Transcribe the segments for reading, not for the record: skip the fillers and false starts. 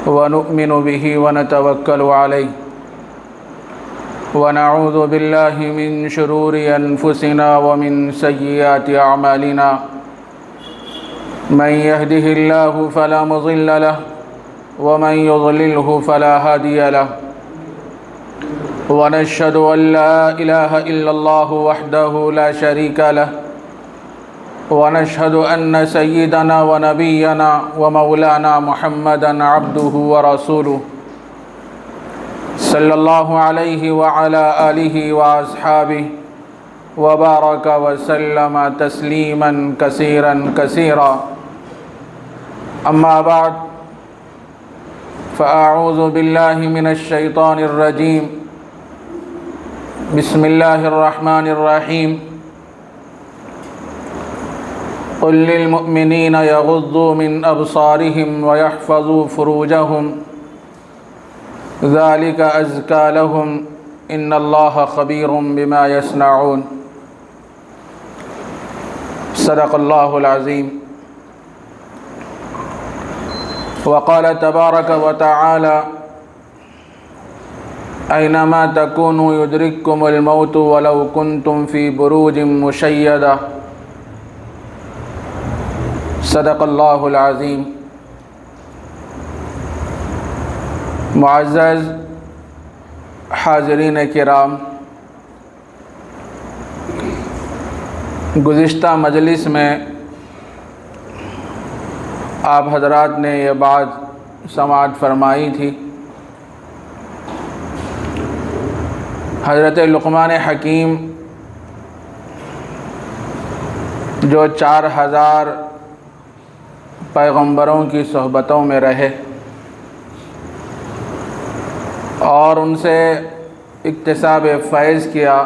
ونؤمن به ونتوكل عليه ونعوذ بالله من شرور أنفسنا ومن سيئات أعمالنا من يهده الله فلا مضل له ومن يضلله فلا هادي له ونشهد أن لا إله إلا الله وحده لا شريك له ونشهد أن سيدنا ونبينا ومولانا محمدا عبده ورسوله صلى الله عليه وعلى آله وأصحابه وبارك وسلم تسليما كثيرا كثيرا أما بعد فأعوذ بالله من الشيطان الرجيم بسم الله الرحمن الرحيم قل للمؤمنين يغضوا من أبصارهم ويحفظوا فروجهم ذلك أزكى لهم إن الله خبير بما يصنعون صدق الله العظيم وقال تبارك وتعالى أينما تكونوا يدرككم الموت ولو كنتم في بروج مشيدة صدق اللہ العظیم۔ معزز حاضرین کرام، گزشتہ مجلس میں آپ حضرات نے یہ بات سماعت فرمائی تھی، حضرت لقمان حکیم جو 4000 پیغمبروں کی صحبتوں میں رہے اور ان سے اکتساب فیض کیا،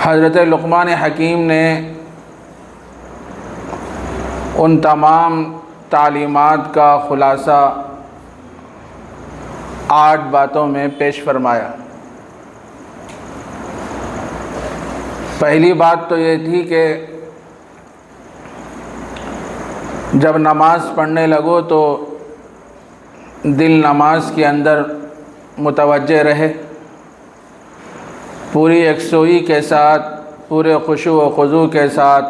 حضرت لقمان حکیم نے ان تمام تعلیمات کا خلاصہ 8 باتوں میں پیش فرمایا۔ پہلی بات تو یہ تھی کہ جب نماز پڑھنے لگو تو دل نماز کے اندر متوجہ رہے، پوری یکسوئی کے ساتھ، پورے خشوع و خضوع کے ساتھ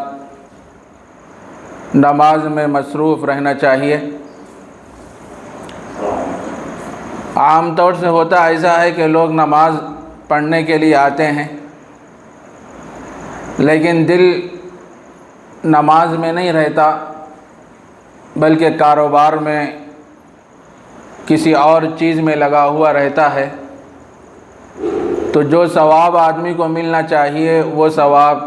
نماز میں مصروف رہنا چاہیے۔ عام طور سے ہوتا ایسا ہے کہ لوگ نماز پڑھنے کے لیے آتے ہیں لیکن دل نماز میں نہیں رہتا، بلکہ کاروبار میں کسی اور چیز میں لگا ہوا رہتا ہے، تو جو ثواب آدمی کو ملنا چاہیے وہ ثواب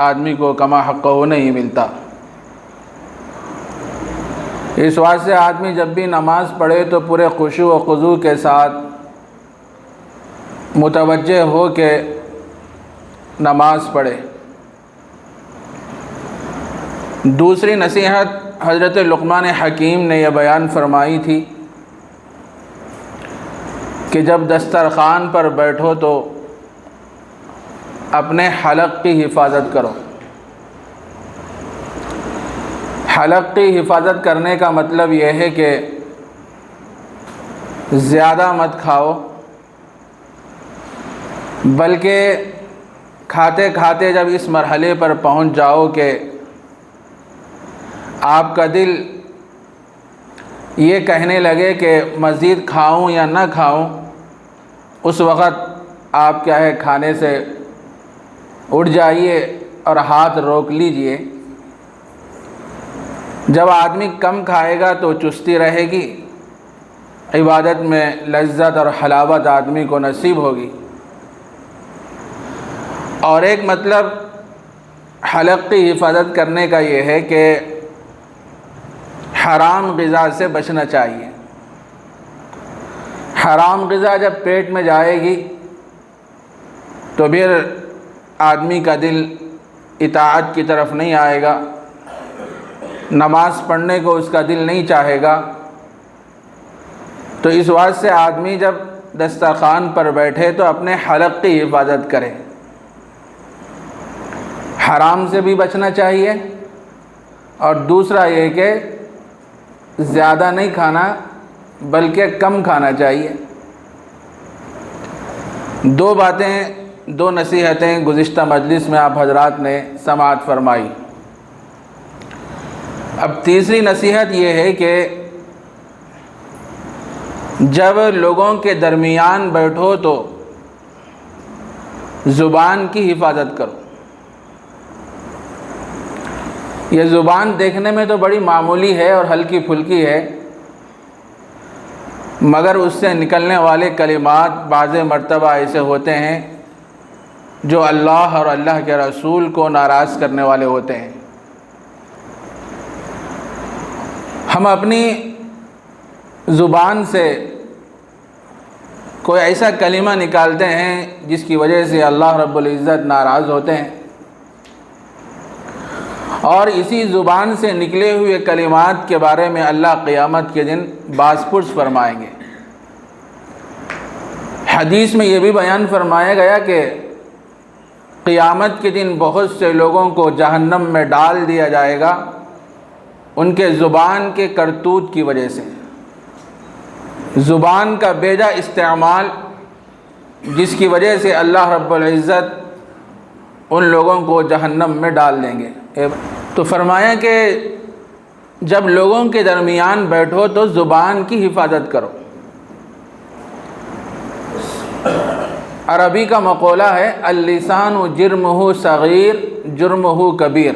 آدمی کو کما حقہ نہیں ملتا۔ اس واسطے آدمی جب بھی نماز پڑھے تو پورے خشوع و خضوع کے ساتھ متوجہ ہو کے نماز پڑھے۔ دوسری نصیحت حضرت لقمان حکیم نے یہ بیان فرمائی تھی کہ جب دسترخوان پر بیٹھو تو اپنے حلق کی حفاظت کرو۔ حلق کی حفاظت کرنے کا مطلب یہ ہے کہ زیادہ مت کھاؤ، بلکہ کھاتے کھاتے جب اس مرحلے پر پہنچ جاؤ کہ آپ کا دل یہ کہنے لگے کہ مزید کھاؤں یا نہ کھاؤں، اس وقت آپ کیا ہے کھانے سے اٹھ جائیے اور ہاتھ روک لیجئے۔ جب آدمی کم کھائے گا تو چستی رہے گی، عبادت میں لذت اور حلاوت آدمی کو نصیب ہوگی۔ اور ایک مطلب حلق کی حفاظت کرنے کا یہ ہے کہ حرام غذا سے بچنا چاہیے۔ حرام غذا جب پیٹ میں جائے گی تو پھر آدمی کا دل اطاعت کی طرف نہیں آئے گا، نماز پڑھنے کو اس کا دل نہیں چاہے گا۔ تو اس واسطے سے آدمی جب دسترخوان پر بیٹھے تو اپنے حلق کی حفاظت کرے، حرام سے بھی بچنا چاہیے، اور دوسرا یہ کہ زیادہ نہیں کھانا بلکہ کم کھانا چاہیے۔ دو باتیں، دو نصیحتیں گزشتہ مجلس میں آپ حضرات نے سماعت فرمائی۔ اب تیسری نصیحت یہ ہے کہ جب لوگوں کے درمیان بیٹھو تو زبان کی حفاظت کرو۔ یہ زبان دیکھنے میں تو بڑی معمولی ہے اور ہلکی پھلکی ہے، مگر اس سے نکلنے والے کلمات بعض مرتبہ ایسے ہوتے ہیں جو اللہ اور اللہ کے رسول کو ناراض کرنے والے ہوتے ہیں۔ ہم اپنی زبان سے کوئی ایسا کلمہ نکالتے ہیں جس کی وجہ سے اللہ رب العزت ناراض ہوتے ہیں، اور اسی زبان سے نکلے ہوئے کلمات کے بارے میں اللہ قیامت کے دن باز پرس فرمائیں گے۔ حدیث میں یہ بھی بیان فرمایا گیا کہ قیامت کے دن بہت سے لوگوں کو جہنم میں ڈال دیا جائے گا ان کے زبان کے کرتوت کی وجہ سے، زبان کا بیجا استعمال، جس کی وجہ سے اللہ رب العزت ان لوگوں کو جہنم میں ڈال دیں گے۔ تو فرمایا کہ جب لوگوں کے درمیان بیٹھو تو زبان کی حفاظت کرو۔ عربی کا مقولہ ہے اللسان جرمہ صغیر جرمہ کبیر۔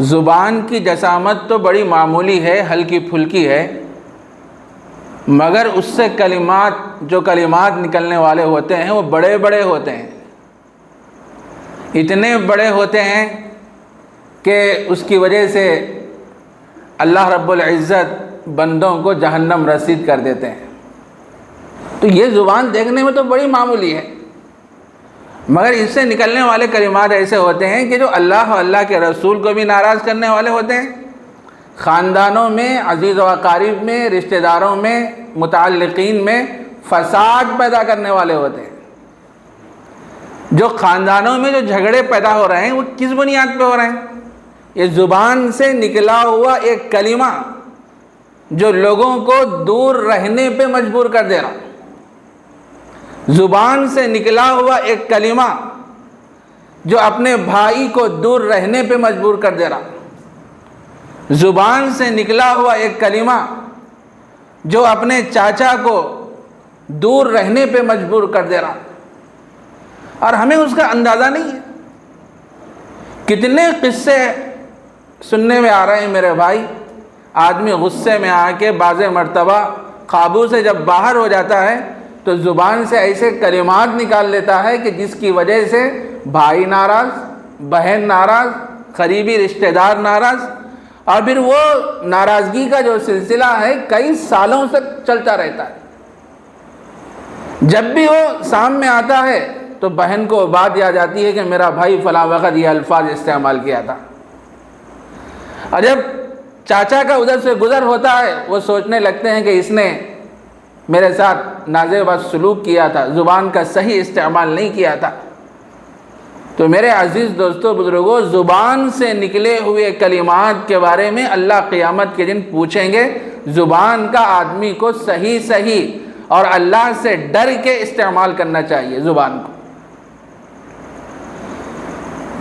زبان کی جسامت تو بڑی معمولی ہے، ہلکی پھلکی ہے، مگر اس سے جو کلمات نکلنے والے ہوتے ہیں وہ بڑے بڑے ہوتے ہیں، اتنے بڑے ہوتے ہیں کہ اس کی وجہ سے اللہ رب العزت بندوں کو جہنم رسید کر دیتے ہیں۔ تو یہ زبان دیکھنے میں تو بڑی معمولی ہے، مگر اس سے نکلنے والے کلمات ایسے ہوتے ہیں کہ جو اللہ اور اللہ کے رسول کو بھی ناراض کرنے والے ہوتے ہیں، خاندانوں میں، عزیز و اقارب میں، رشتہ داروں میں، متعلقین میں فساد پیدا کرنے والے ہوتے ہیں۔ جو خاندانوں میں جو جھگڑے پیدا ہو رہے ہیں وہ کس بنیاد پہ ہو رہے ہیں؟ یہ زبان سے نکلا ہوا ایک کلمہ جو لوگوں کو دور رہنے پہ مجبور کر دے رہا، زبان سے نکلا ہوا ایک کلمہ جو اپنے بھائی کو دور رہنے پہ مجبور کر دے رہا، زبان سے نکلا ہوا ایک کلمہ جو اپنے چاچا کو دور رہنے پہ مجبور کر دے رہا، اور ہمیں اس کا اندازہ نہیں ہے۔ کتنے قصے سننے میں آ رہے ہیں میرے بھائی، آدمی غصے میں آ کے بعض مرتبہ قابو سے جب باہر ہو جاتا ہے تو زبان سے ایسے کلمات نکال لیتا ہے کہ جس کی وجہ سے بھائی ناراض، بہن ناراض، قریبی رشتہ دار ناراض، اور پھر وہ ناراضگی کا جو سلسلہ ہے کئی سالوں سے چلتا رہتا ہے۔ جب بھی وہ سامنے آتا ہے تو بہن کو بات یاد آتی ہے کہ میرا بھائی فلاں وقت یہ الفاظ استعمال کیا تھا، اور جب چاچا کا ادھر سے گزر ہوتا ہے وہ سوچنے لگتے ہیں کہ اس نے میرے ساتھ نازیبا سلوک کیا تھا، زبان کا صحیح استعمال نہیں کیا تھا۔ تو میرے عزیز دوستو، بزرگوں، زبان سے نکلے ہوئے کلمات کے بارے میں اللہ قیامت کے دن پوچھیں گے۔ زبان کا آدمی کو صحیح اور اللہ سے ڈر کے استعمال کرنا چاہیے زبان کو۔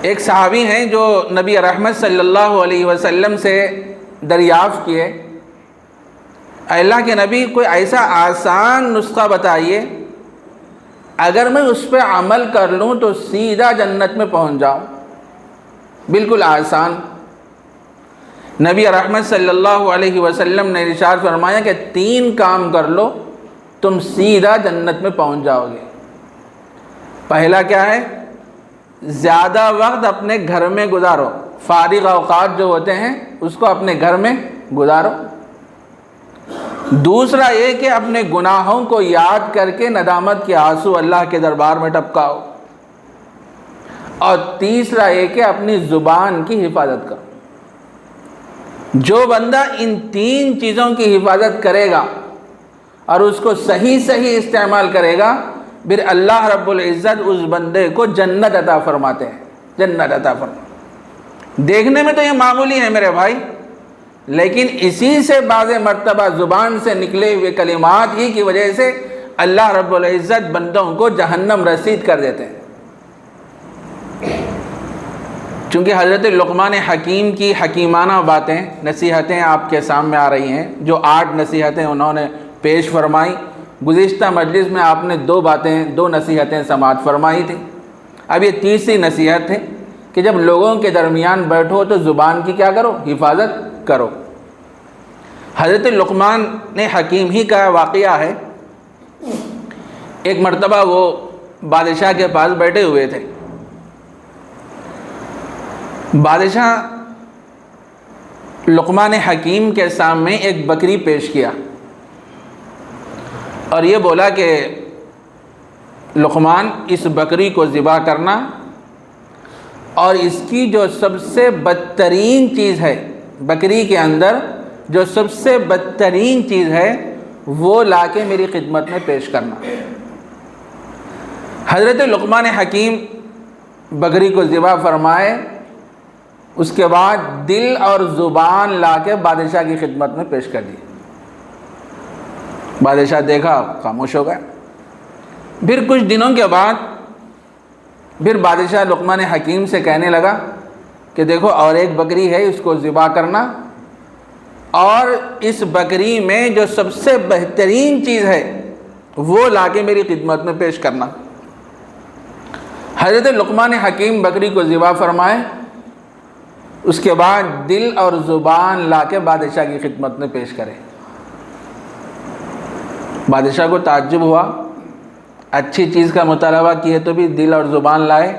ایک صحابی ہیں جو نبی رحمت صلی اللہ علیہ وسلم سے دریافت کیے، اے اللہ کے نبی کوئی ایسا آسان نسخہ بتائیے اگر میں اس پہ عمل کر لوں تو سیدھا جنت میں پہنچ جاؤں، بالکل آسان۔ نبی رحمت صلی اللہ علیہ وسلم نے ارشاد فرمایا کہ 3 کام کر لو تم سیدھا جنت میں پہنچ جاؤ گے۔ پہلا کیا ہے؟ زیادہ وقت اپنے گھر میں گزارو، فارغ اوقات جو ہوتے ہیں اس کو اپنے گھر میں گزارو۔ دوسرا یہ کہ اپنے گناہوں کو یاد کر کے ندامت کے آنسو اللہ کے دربار میں ٹپکاؤ، اور تیسرا یہ کہ اپنی زبان کی حفاظت کرو۔ جو بندہ ان 3 چیزوں کی حفاظت کرے گا اور اس کو صحیح استعمال کرے گا، پھر اللہ رب العزت اس بندے کو جنت عطا فرماتے ہیں، جنت عطا فرماتے۔ دیکھنے میں تو یہ معمولی ہے میرے بھائی، لیکن اسی سے بعض مرتبہ زبان سے نکلے ہوئے کلمات ہی کی وجہ سے اللہ رب العزت بندوں کو جہنم رسید کر دیتے ہیں۔ چونکہ حضرت لقمان حکیم کی حکیمانہ باتیں، نصیحتیں آپ کے سامنے آ رہی ہیں، جو 8 نصیحتیں انہوں نے پیش فرمائی۔ گزشتہ مجلس میں آپ نے 2 نصیحتیں سماعت فرمائی تھی۔ اب یہ تیسری نصیحت ہے کہ جب لوگوں کے درمیان بیٹھو تو زبان کی کیا کرو؟ حفاظت کرو۔ حضرت لقمان حکیم ہی کا واقعہ ہے۔ ایک مرتبہ وہ بادشاہ کے پاس بیٹھے ہوئے تھے۔ بادشاہ لقمان حکیم کے سامنے ایک بکری پیش کیا اور یہ بولا کہ لقمان، اس بکری کو ذبح کرنا اور اس کی جو سب سے بدترین چیز ہے، بکری کے اندر جو سب سے بدترین چیز ہے وہ لا کے میری خدمت میں پیش کرنا۔ حضرت لقمان حکیم بکری کو ذبح فرمائے، اس کے بعد دل اور زبان لا کے بادشاہ کی خدمت میں پیش کر دی۔ بادشاہ دیکھا، خاموش ہو گیا۔ پھر کچھ دنوں کے بعد پھر بادشاہ لقمان حکیم سے کہنے لگا کہ دیکھو اور ایک بکری ہے، اس کو ذبح کرنا اور اس بکری میں جو سب سے بہترین چیز ہے وہ لا کے میری خدمت میں پیش کرنا۔ حضرت لقمان حکیم بکری کو ذبح فرمائے، اس کے بعد دل اور زبان لا کے بادشاہ کی خدمت میں پیش کرے۔ بادشاہ کو تعجب ہوا، اچھی چیز کا مطالبہ کیے تو بھی دل اور زبان لائے،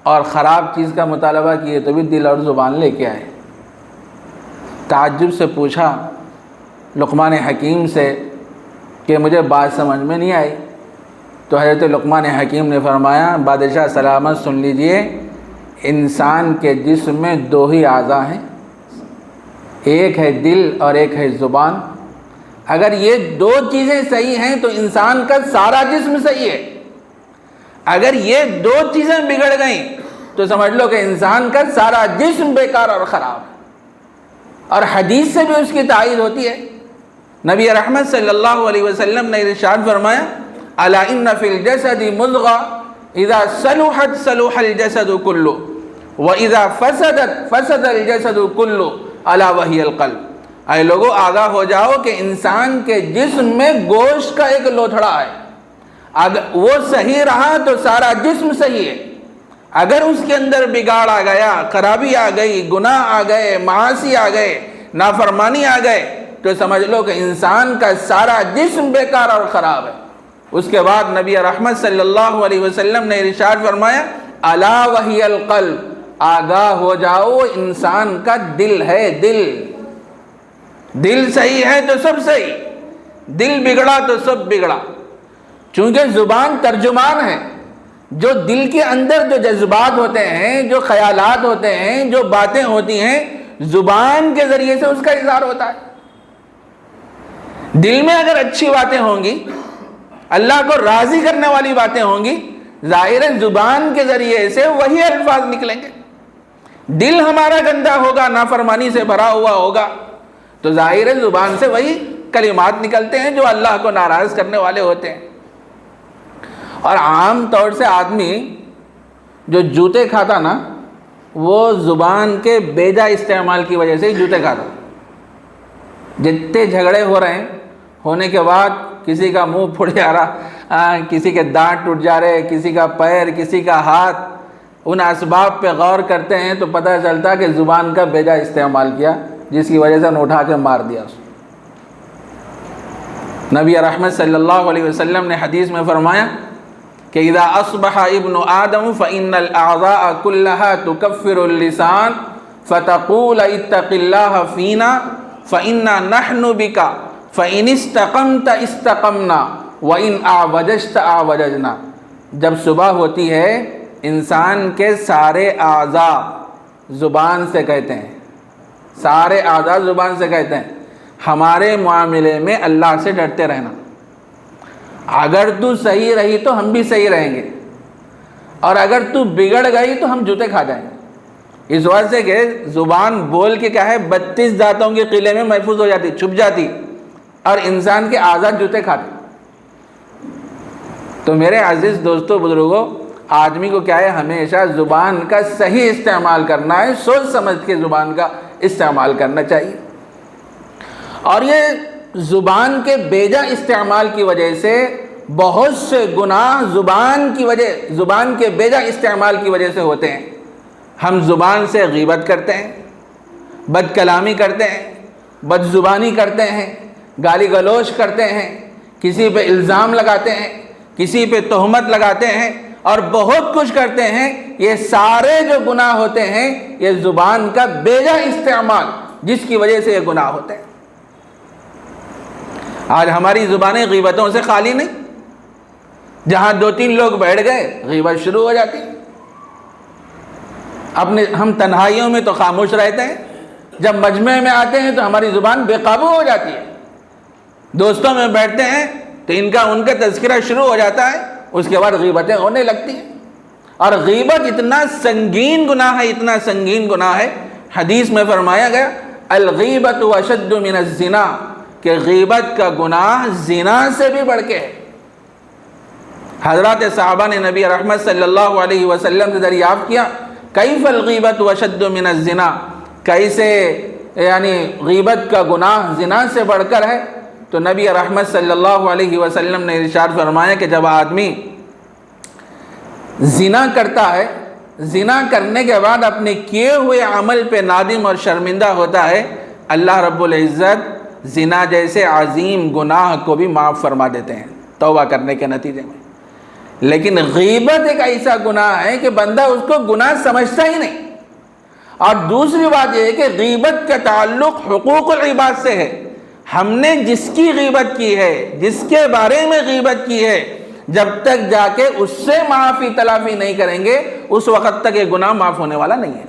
اور خراب چیز کا مطالبہ کیے تو بھی دل اور زبان لے کے آئے۔ تعجب سے پوچھا لقمان حکیم سے کہ مجھے بات سمجھ میں نہیں آئی۔ تو حضرت لقمان حکیم نے فرمایا، بادشاہ سلامت سن لیجئے، انسان کے جسم میں 2 ہی اعضاء ہیں، ایک ہے دل اور ایک ہے زبان۔ اگر یہ 2 چیزیں صحیح ہیں تو انسان کا سارا جسم صحیح ہے۔ اگر یہ 2 چیزیں بگڑ گئیں تو سمجھ لو کہ انسان کا سارا جسم بیکار اور خراب ہے۔ اور حدیث سے بھی اس کی تائید ہوتی ہے۔ نبی رحمت صلی اللہ علیہ وسلم نے ارشاد فرمایا، الا ان فی الجسد مضغہ اذا صلحت صلح الجسد کلہ واذا فسدت فسد الجسد کلہ الا وہی القلب۔ اے لوگو آگاہ ہو جاؤ کہ انسان کے جسم میں گوشت کا ایک لوتھڑا ہے، اگر وہ صحیح رہا تو سارا جسم صحیح ہے، اگر اس کے اندر بگاڑ آ گیا، خرابی آ گئی، گناہ آ گئے، معاصی آ گئے، نافرمانی آ گئے تو سمجھ لو کہ انسان کا سارا جسم بیکار اور خراب ہے۔ اس کے بعد نبی رحمت صلی اللہ علیہ وسلم نے ارشاد فرمایا، الا وہی القلب، آگاہ ہو جاؤ انسان کا دل ہے۔ دل صحیح ہے تو سب صحیح، دل بگڑا تو سب بگڑا۔ چونکہ زبان ترجمان ہے، جو دل کے اندر جو جذبات ہوتے ہیں، جو خیالات ہوتے ہیں، جو باتیں ہوتی ہیں، زبان کے ذریعے سے اس کا اظہار ہوتا ہے۔ دل میں اگر اچھی باتیں ہوں گی، اللہ کو راضی کرنے والی باتیں ہوں گی، ظاہر زبان کے ذریعے سے وہی الفاظ نکلیں گے۔ دل ہمارا گندا ہوگا، نافرمانی سے بھرا ہوا ہوگا تو ظاہر زبان سے وہی کلمات نکلتے ہیں جو اللہ کو ناراض کرنے والے ہوتے ہیں۔ اور عام طور سے آدمی جو جوتے کھاتا نا، وہ زبان کے بیجا استعمال کی وجہ سے ہی جوتے کھاتا۔ جتنے جھگڑے ہو رہے ہیں، ہونے کے بعد کسی کا منہ پھٹ جا رہا، کسی کے دانت ٹوٹ جا رہے، کسی کا پیر، کسی کا ہاتھ، ان اسباب پہ غور کرتے ہیں تو پتہ چلتا کہ زبان کا بیجا استعمال کیا، جس کی وجہ سے انہوں اٹھا کے مار دیا اس کو۔ نبی رحمت صلی اللہ علیہ وسلم نے حدیث میں فرمایا کہ اذا اصبح ابن آدم فإن الأعضاء كلها تكفر اللسان فتقول اتق الله فينا فإنا نحن بك فإن استقمت استقمنا وإن أعوججت أعوججنا۔ جب صبح ہوتی ہے انسان کے سارے اعضاء زبان سے کہتے ہیں، سارے اعضاء زبان سے کہتے ہیں ہمارے معاملے میں اللہ سے ڈرتے رہنا، اگر تو صحیح رہی تو ہم بھی صحیح رہیں گے، اور اگر تو بگڑ گئی تو ہم جوتے کھا جائیں گے۔ اس وجہ سے کہ زبان بول کے کیا ہے 32 ذاتوں کے قلعے میں محفوظ ہو جاتی، چھپ جاتی، اور انسان کے آزاد جوتے کھاتی۔ تو میرے عزیز دوستو بزرگوں، آدمی کو کیا ہے ہمیشہ زبان کا صحیح استعمال کرنا ہے، سوچ سمجھ کے زبان کا استعمال کرنا چاہیے۔ اور یہ زبان کے بیجا استعمال کی وجہ سے بہت سے گناہ زبان کے بیجا استعمال کی وجہ سے ہوتے ہیں۔ ہم زبان سے غیبت کرتے ہیں، بد کلامی کرتے ہیں، بد زبانی کرتے ہیں، گالی گلوچ کرتے ہیں، کسی پہ الزام لگاتے ہیں، کسی پہ تہمت لگاتے ہیں، اور بہت کچھ کرتے ہیں۔ یہ سارے جو گناہ ہوتے ہیں یہ زبان کا بیجا استعمال جس کی وجہ سے یہ گناہ ہوتے ہیں۔ آج ہماری زبانیں غیبتوں سے خالی نہیں، جہاں 2-3 لوگ بیٹھ گئے غیبت شروع ہو جاتی۔ ہم تنہائیوں میں تو خاموش رہتے ہیں، جب مجمع میں آتے ہیں تو ہماری زبان بے قابو ہو جاتی ہے۔ دوستوں میں بیٹھتے ہیں تو ان کا تذکرہ شروع ہو جاتا ہے، اس کے بعد غیبتیں ہونے لگتی ہیں۔ اور غیبت اتنا سنگین گناہ ہے، اتنا سنگین گناہ ہے، حدیث میں فرمایا گیا الغیبت اشد من الزنا، کہ غیبت کا گناہ زنا سے بھی بڑھ کے ہے۔ حضرات صحابہ نے نبی رحمت صلی اللہ علیہ وسلم سے دریافت کیا کیف الغیبت اشد من الزنا، کیسے یعنی غیبت کا گناہ زنا سے بڑھ کر ہے؟ تو نبی رحمت صلی اللہ علیہ وسلم نے ارشاد فرمایا کہ جب آدمی زنا کرتا ہے، زنا کرنے کے بعد اپنے کیے ہوئے عمل پہ نادم اور شرمندہ ہوتا ہے، اللہ رب العزت زنا جیسے عظیم گناہ کو بھی معاف فرما دیتے ہیں توبہ کرنے کے نتیجے میں۔ لیکن غیبت ایک ایسا گناہ ہے کہ بندہ اس کو گناہ سمجھتا ہی نہیں۔ اور دوسری بات یہ ہے کہ غیبت کا تعلق حقوق العباد سے ہے۔ ہم نے جس کی غیبت کی ہے، جس کے بارے میں غیبت کی ہے، جب تک جا کے اس سے معافی تلافی نہیں کریں گے اس وقت تک یہ گناہ معاف ہونے والا نہیں ہے۔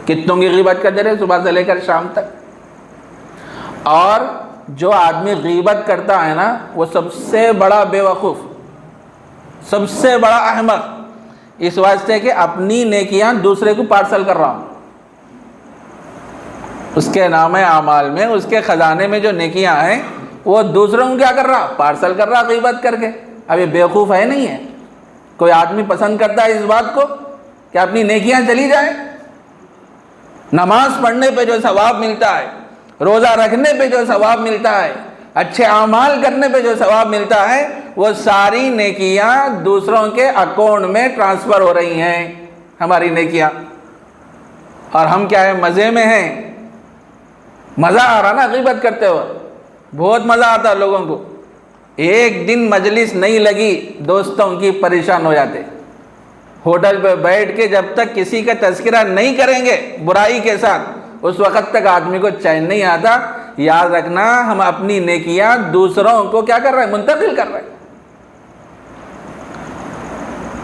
کتنوں کی غیبت کرتے رہے صبح سے لے کر شام تک۔ اور جو آدمی غیبت کرتا ہے نا وہ سب سے بڑا بے وقوف، سب سے بڑا احمق، اس واسطے کہ اپنی نیکیاں دوسرے کو پارسل کر رہا ہوں۔ اس کے نام اعمال میں، اس کے خزانے میں جو نیکیاں ہیں وہ دوسروں کو کیا کر رہا؟ پارسل کر رہا غیبت کر کے۔ اب یہ بیوقوف ہے نہیں ہے؟ کوئی آدمی پسند کرتا ہے اس بات کو کہ اپنی نیکیاں چلی جائیں؟ نماز پڑھنے پہ جو ثواب ملتا ہے، روزہ رکھنے پہ جو ثواب ملتا ہے، اچھے اعمال کرنے پہ جو ثواب ملتا ہے، وہ ساری نیکیاں دوسروں کے اکاؤنٹ میں ٹرانسفر ہو رہی ہیں ہماری نیکیاں۔ اور ہم کیا ہے؟ مزے میں ہیں۔ مزہ آ رہا نا غیبت کرتے ہوئے، بہت مزہ آتا ہے لوگوں کو۔ ایک دن مجلس نہیں لگی دوستوں کی پریشان ہو جاتے۔ ہوٹل پہ بیٹھ کے جب تک کسی کا تذکرہ نہیں کریں گے برائی کے ساتھ اس وقت تک آدمی کو چین نہیں آتا۔ یاد رکھنا ہم اپنی نیکیاں دوسروں کو کیا کر رہے ہیں؟ منتقل کر رہے ہیں۔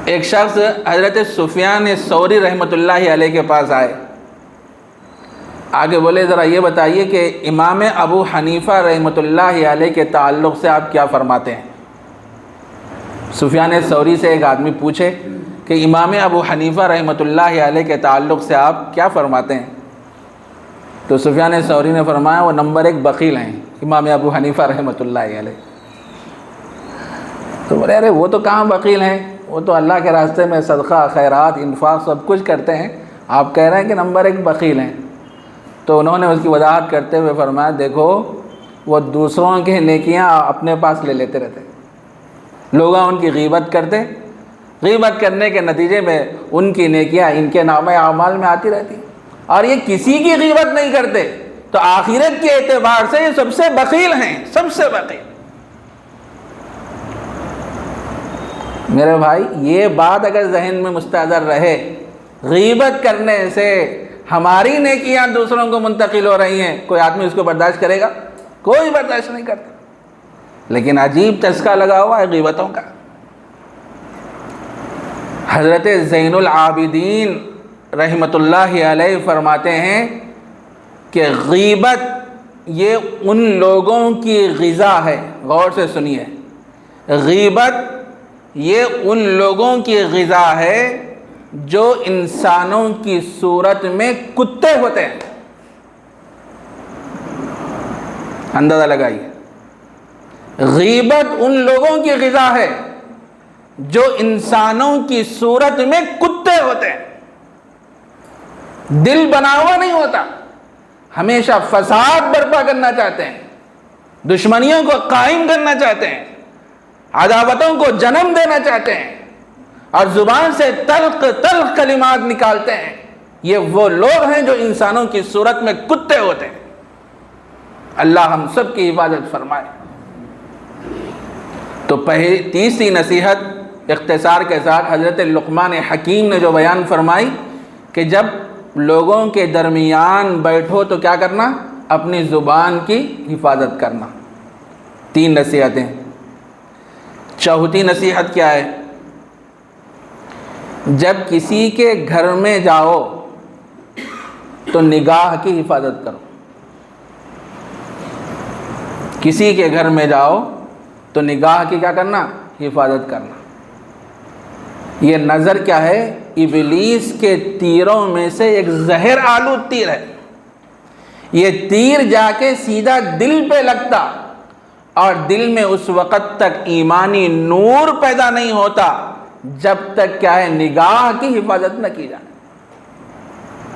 ایک شخص حضرت سفیان ثوری رحمۃ اللہ علیہ کے پاس آئے، آگے بولے ذرا یہ بتائیے کہ امام ابو حنیفہ رحمۃ اللہ علیہ کے تعلق سے آپ کیا فرماتے ہیں؟ سفیان ثوری سے ایک آدمی پوچھے کہ امام ابو حنیفہ رحمۃ اللہ علیہ کے تعلق سے آپ کیا فرماتے ہیں؟ تو سفیان ثوری نے فرمایا وہ نمبر 1 بخیل ہیں امام ابو حنیفہ رحمۃ اللہ علیہ۔ تو بولے ارے وہ تو کہاں بخیل ہیں، وہ تو اللہ کے راستے میں صدقہ خیرات انفاق سب کچھ کرتے ہیں، آپ کہہ رہے ہیں کہ نمبر 1 بخیل ہیں۔ تو انہوں نے اس کی وضاحت کرتے ہوئے فرمایا دیکھو وہ دوسروں کے نیکیاں اپنے پاس لے لیتے رہتے، لوگ ان کی غیبت کرتے، غیبت کرنے کے نتیجے میں ان کی نیکیاں ان کے نام اعمال میں آتی رہتی، اور یہ کسی کی غیبت نہیں کرتے، تو آخرت کے اعتبار سے یہ سب سے بخیل ہیں، سب سے بخیل۔ میرے بھائی یہ بات اگر ذہن میں مستحضر رہے، غیبت کرنے سے ہماری نیکیاں دوسروں کو منتقل ہو رہی ہیں، کوئی آدمی اس کو برداشت کرے گا؟ کوئی برداشت نہیں کرتا۔ لیکن عجیب چسکا لگا ہوا ہے غیبتوں کا۔ حضرت زین العابدین رحمۃ اللہ علیہ فرماتے ہیں کہ غیبت یہ ان لوگوں کی غذا ہے، غور سے سنیے، غیبت یہ ان لوگوں کی غذا ہے جو انسانوں کی صورت میں کتے ہوتے ہیں. اندازہ لگائیے. غیبت ان لوگوں کی غذا ہے جو انسانوں کی صورت میں کتے ہوتے ہیں. دل بنا ہوا نہیں ہوتا، ہمیشہ فساد برپا کرنا چاہتے ہیں، دشمنیوں کو قائم کرنا چاہتے ہیں، عداوتوں کو جنم دینا چاہتے ہیں، اور زبان سے تلخ تلخ کلمات نکالتے ہیں. یہ وہ لوگ ہیں جو انسانوں کی صورت میں کتے ہوتے ہیں. اللہ ہم سب کی حفاظت فرمائے. تو تیسری نصیحت اختصار کے ساتھ حضرت لقمان حکیم نے جو بیان فرمائی کہ جب لوگوں کے درمیان بیٹھو تو کیا کرنا؟ اپنی زبان کی حفاظت کرنا. 3 نصیحتیں. چوتھی نصیحت کیا ہے؟ جب کسی کے گھر میں جاؤ تو نگاہ کی حفاظت کرو. کسی کے گھر میں جاؤ تو نگاہ کی کیا کرنا؟ حفاظت کرنا. یہ نظر کیا ہے؟ ابلیس کے تیروں میں سے ایک زہر آلود تیر ہے. یہ تیر جا کے سیدھا دل پہ لگتا اور دل میں اس وقت تک ایمانی نور پیدا نہیں ہوتا جب تک کیا ہے نگاہ کی حفاظت نہ کی جائے.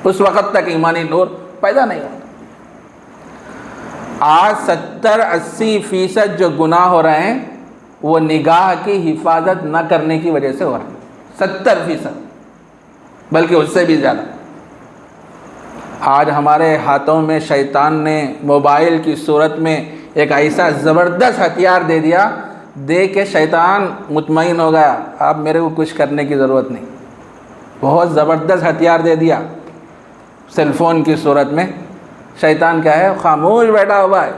اس وقت تک ایمانی نور پیدا نہیں ہوتا. آج 70-80% جو گناہ ہو رہے ہیں وہ نگاہ کی حفاظت نہ کرنے کی وجہ سے ہو رہے ہیں. 70%، بلکہ اس سے بھی زیادہ. آج ہمارے ہاتھوں میں شیطان نے موبائل کی صورت میں ایک ایسا زبردست ہتھیار دے دیا، دیکھ کے شیطان مطمئن ہو گیا، اب میرے کو کچھ کرنے کی ضرورت نہیں. بہت زبردست ہتھیار دے دیا سیل فون کی صورت میں. شیطان کیا ہے؟ خاموش بیٹھا ہوا ہے.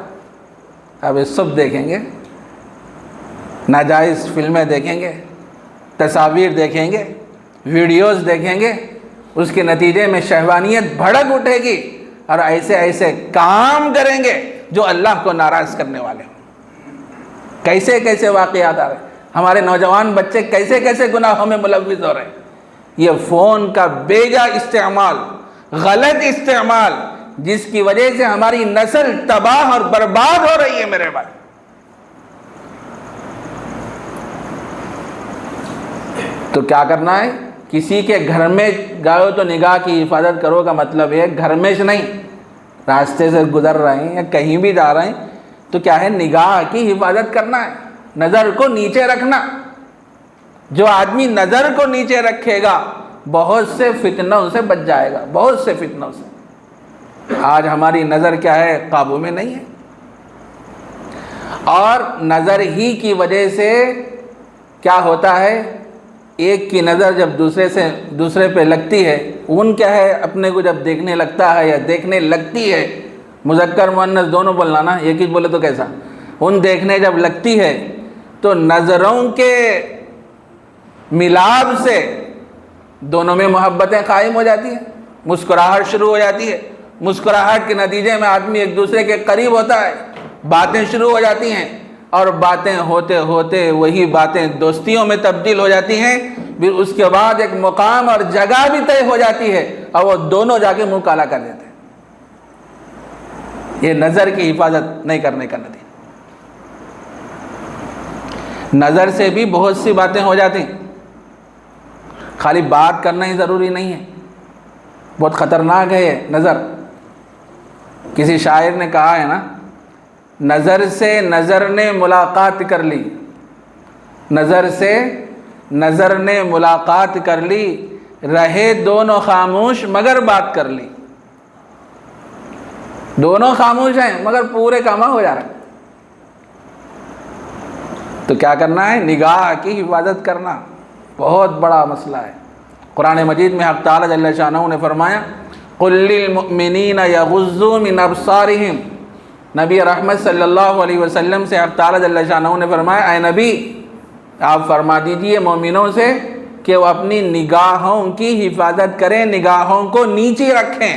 اب یہ سب دیکھیں گے، ناجائز فلمیں دیکھیں گے، تصاویر دیکھیں گے، ویڈیوز دیکھیں گے. اس کے نتیجے میں شہوانیت بھڑک اٹھے گی اور ایسے ایسے کام کریں گے جو اللہ کو ناراض کرنے والے ہیں. کیسے کیسے واقعات آ رہے ہیں. ہمارے نوجوان بچے کیسے کیسے گناہوں میں ملوث ہو رہے ہیں. یہ فون کا بے جا استعمال، غلط استعمال، جس کی وجہ سے ہماری نسل تباہ اور برباد ہو رہی ہے میرے بھائی. تو کیا کرنا ہے؟ کسی کے گھر میں گئے تو نگاہ کی حفاظت کرو کا مطلب ہے گھر میں سے نہیں، راستے سے گزر رہے ہیں یا کہیں بھی جا رہے ہیں تو کیا ہے نگاہ کی حفاظت کرنا ہے. نظر کو نیچے رکھنا. جو آدمی نظر کو نیچے رکھے گا بہت سے فتنوں سے بچ جائے گا، بہت سے فتنوں سے. آج ہماری نظر کیا ہے؟ قابو میں نہیں ہے. اور نظر ہی کی وجہ سے کیا ہوتا ہے؟ ایک کی نظر جب دوسرے پہ لگتی ہے، ان کیا ہے اپنے کو جب دیکھنے لگتا ہے یا دیکھنے لگتی ہے، مذکر مؤنث دونوں بولنا نا، ایک ہی بولے تو کیسا، ان دیکھنے جب لگتی ہے تو نظروں کے ملاپ سے دونوں میں محبتیں قائم ہو جاتی ہیں، مسکراہٹ شروع ہو جاتی ہے. مسکراہٹ کے نتیجے میں آدمی ایک دوسرے کے قریب ہوتا ہے، باتیں شروع ہو جاتی ہیں، اور باتیں ہوتے ہوتے وہی باتیں دوستیوں میں تبدیل ہو جاتی ہیں. پھر اس کے بعد ایک مقام اور جگہ بھی طے ہو جاتی ہے اور وہ دونوں جا کے منہ کالا کر دیتے ہیں. یہ نظر کی حفاظت نہیں کرنے کا نتیجہ. نظر سے بھی بہت سی باتیں ہو جاتی. خالی بات کرنا ہی ضروری نہیں ہے، بہت خطرناک ہے یہ نظر. کسی شاعر نے کہا ہے نا، نظر سے نظر نے ملاقات کر لی، نظر سے نظر نے ملاقات کر لی، رہے دونوں خاموش مگر بات کر لی. دونوں خاموش ہیں مگر پورے کام ہو جا رہے ہیں. تو کیا کرنا ہے؟ نگاہ کی حفاظت کرنا بہت بڑا مسئلہ ہے. قرآن مجید میں حق تعالیٰ جل شانہ نے فرمایا قُلْ لِلْمُؤْمِنِينَ يَغُضُّوا مِنْ أَبْصَارِهِمْ. نبی رحمت صلی اللہ علیہ وسلم سے حق تعالیٰ جل شانہ نے فرمایا اے نبی آپ فرما دیجئے مومنوں سے کہ وہ اپنی نگاہوں کی حفاظت کریں، نگاہوں کو نیچے رکھیں.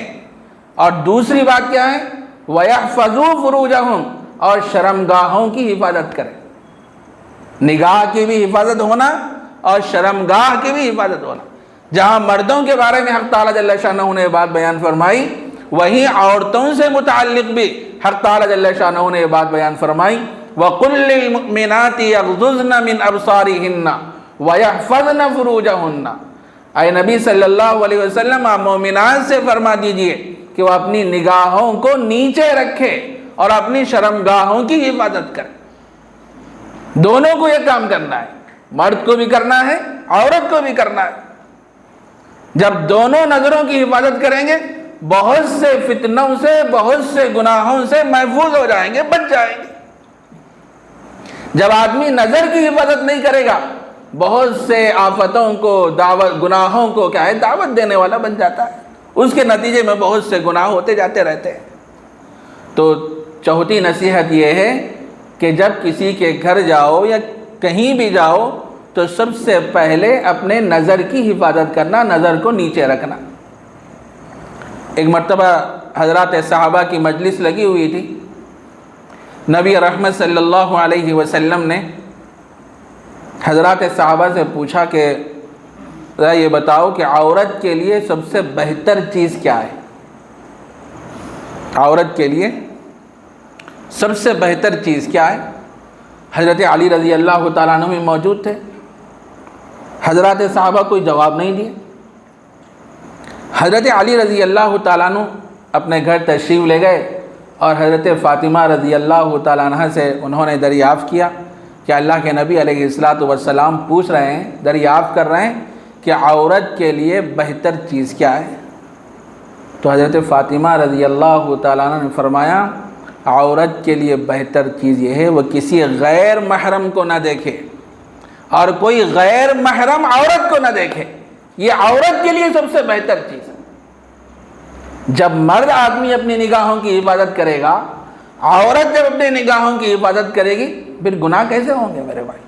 اور دوسری بات کیا ہے؟ وَيَحْفَظُوا فُرُوجَهُمْ. اور شرمگاہوں کی حفاظت کریں. نگاہ کی بھی حفاظت ہونا اور شرمگاہ کی بھی حفاظت ہونا. جہاں مردوں کے بارے میں حق تعالیٰ جل شانہ نے یہ بات بیان فرمائی، وہیں عورتوں سے متعلق بھی حق تعالیٰ جل شانہ نے یہ بات بیان فرمائی، وَقُلْ لِلْمُؤْمِنَاتِ يَغْضُضْنَ مِنْ أَبْصَارِهِنَّ وَيَحْفَظْنَ فُرُوجَهُنَّ۔ اے نبی صلی اللہ علیہ وسلم، آپ مومنات سے فرما دیجئے کہ وہ اپنی نگاہوں کو نیچے رکھے اور اپنی شرمگاہوں کی حفاظت کرے۔ دونوں کو یہ کام کرنا ہے، مرد کو بھی کرنا ہے، عورت کو بھی کرنا ہے۔ جب دونوں نظروں کی حفاظت کریں گے، بہت سے فتنوں سے، بہت سے گناہوں سے محفوظ ہو جائیں گے، بچ جائیں گے۔ جب آدمی نظر کی حفاظت نہیں کرے گا، بہت سے آفتوں کو، گناہوں کو دعوت دینے والا بن جاتا ہے، اس کے نتیجے میں بہت سے گناہ ہوتے جاتے رہتے ہیں۔ تو چوتھی نصیحت یہ ہے کہ جب کسی کے گھر جاؤ یا کہیں بھی جاؤ تو سب سے پہلے اپنے نظر کی حفاظت کرنا، نظر کو نیچے رکھنا۔ ایک مرتبہ حضرات صحابہ کی مجلس لگی ہوئی تھی، نبی رحمت صلی اللہ علیہ وسلم نے حضرات صحابہ سے پوچھا کہ ذرا یہ بتاؤ کہ عورت کے لیے سب سے بہتر چیز کیا ہے؟ عورت کے لیے سب سے بہتر چیز کیا ہے؟ حضرت علی رضی اللہ تعالیٰ عنہ بھی موجود تھے، حضرات صحابہ کوئی جواب نہیں دیے۔ حضرت علی رضی اللہ تعالیٰ عنہ اپنے گھر تشریف لے گئے اور حضرت فاطمہ رضی اللہ تعالیٰ عنہ سے انہوں نے دریافت کیا کہ اللہ کے نبی علیہ السلام پوچھ رہے ہیں، دریافت کر رہے ہیں کہ عورت کے لیے بہتر چیز کیا ہے؟ تو حضرت فاطمہ رضی اللہ تعالیٰ عنہ نے فرمایا، عورت کے لیے بہتر چیز یہ ہے وہ کسی غیر محرم کو نہ دیکھے اور کوئی غیر محرم عورت کو نہ دیکھے۔ یہ عورت کے لیے سب سے بہتر چیز ہے۔ جب مرد آدمی اپنی نگاہوں کی حفاظت کرے گا، عورت جب اپنی نگاہوں کی حفاظت کرے گی، پھر گناہ کیسے ہوں گے میرے بھائی؟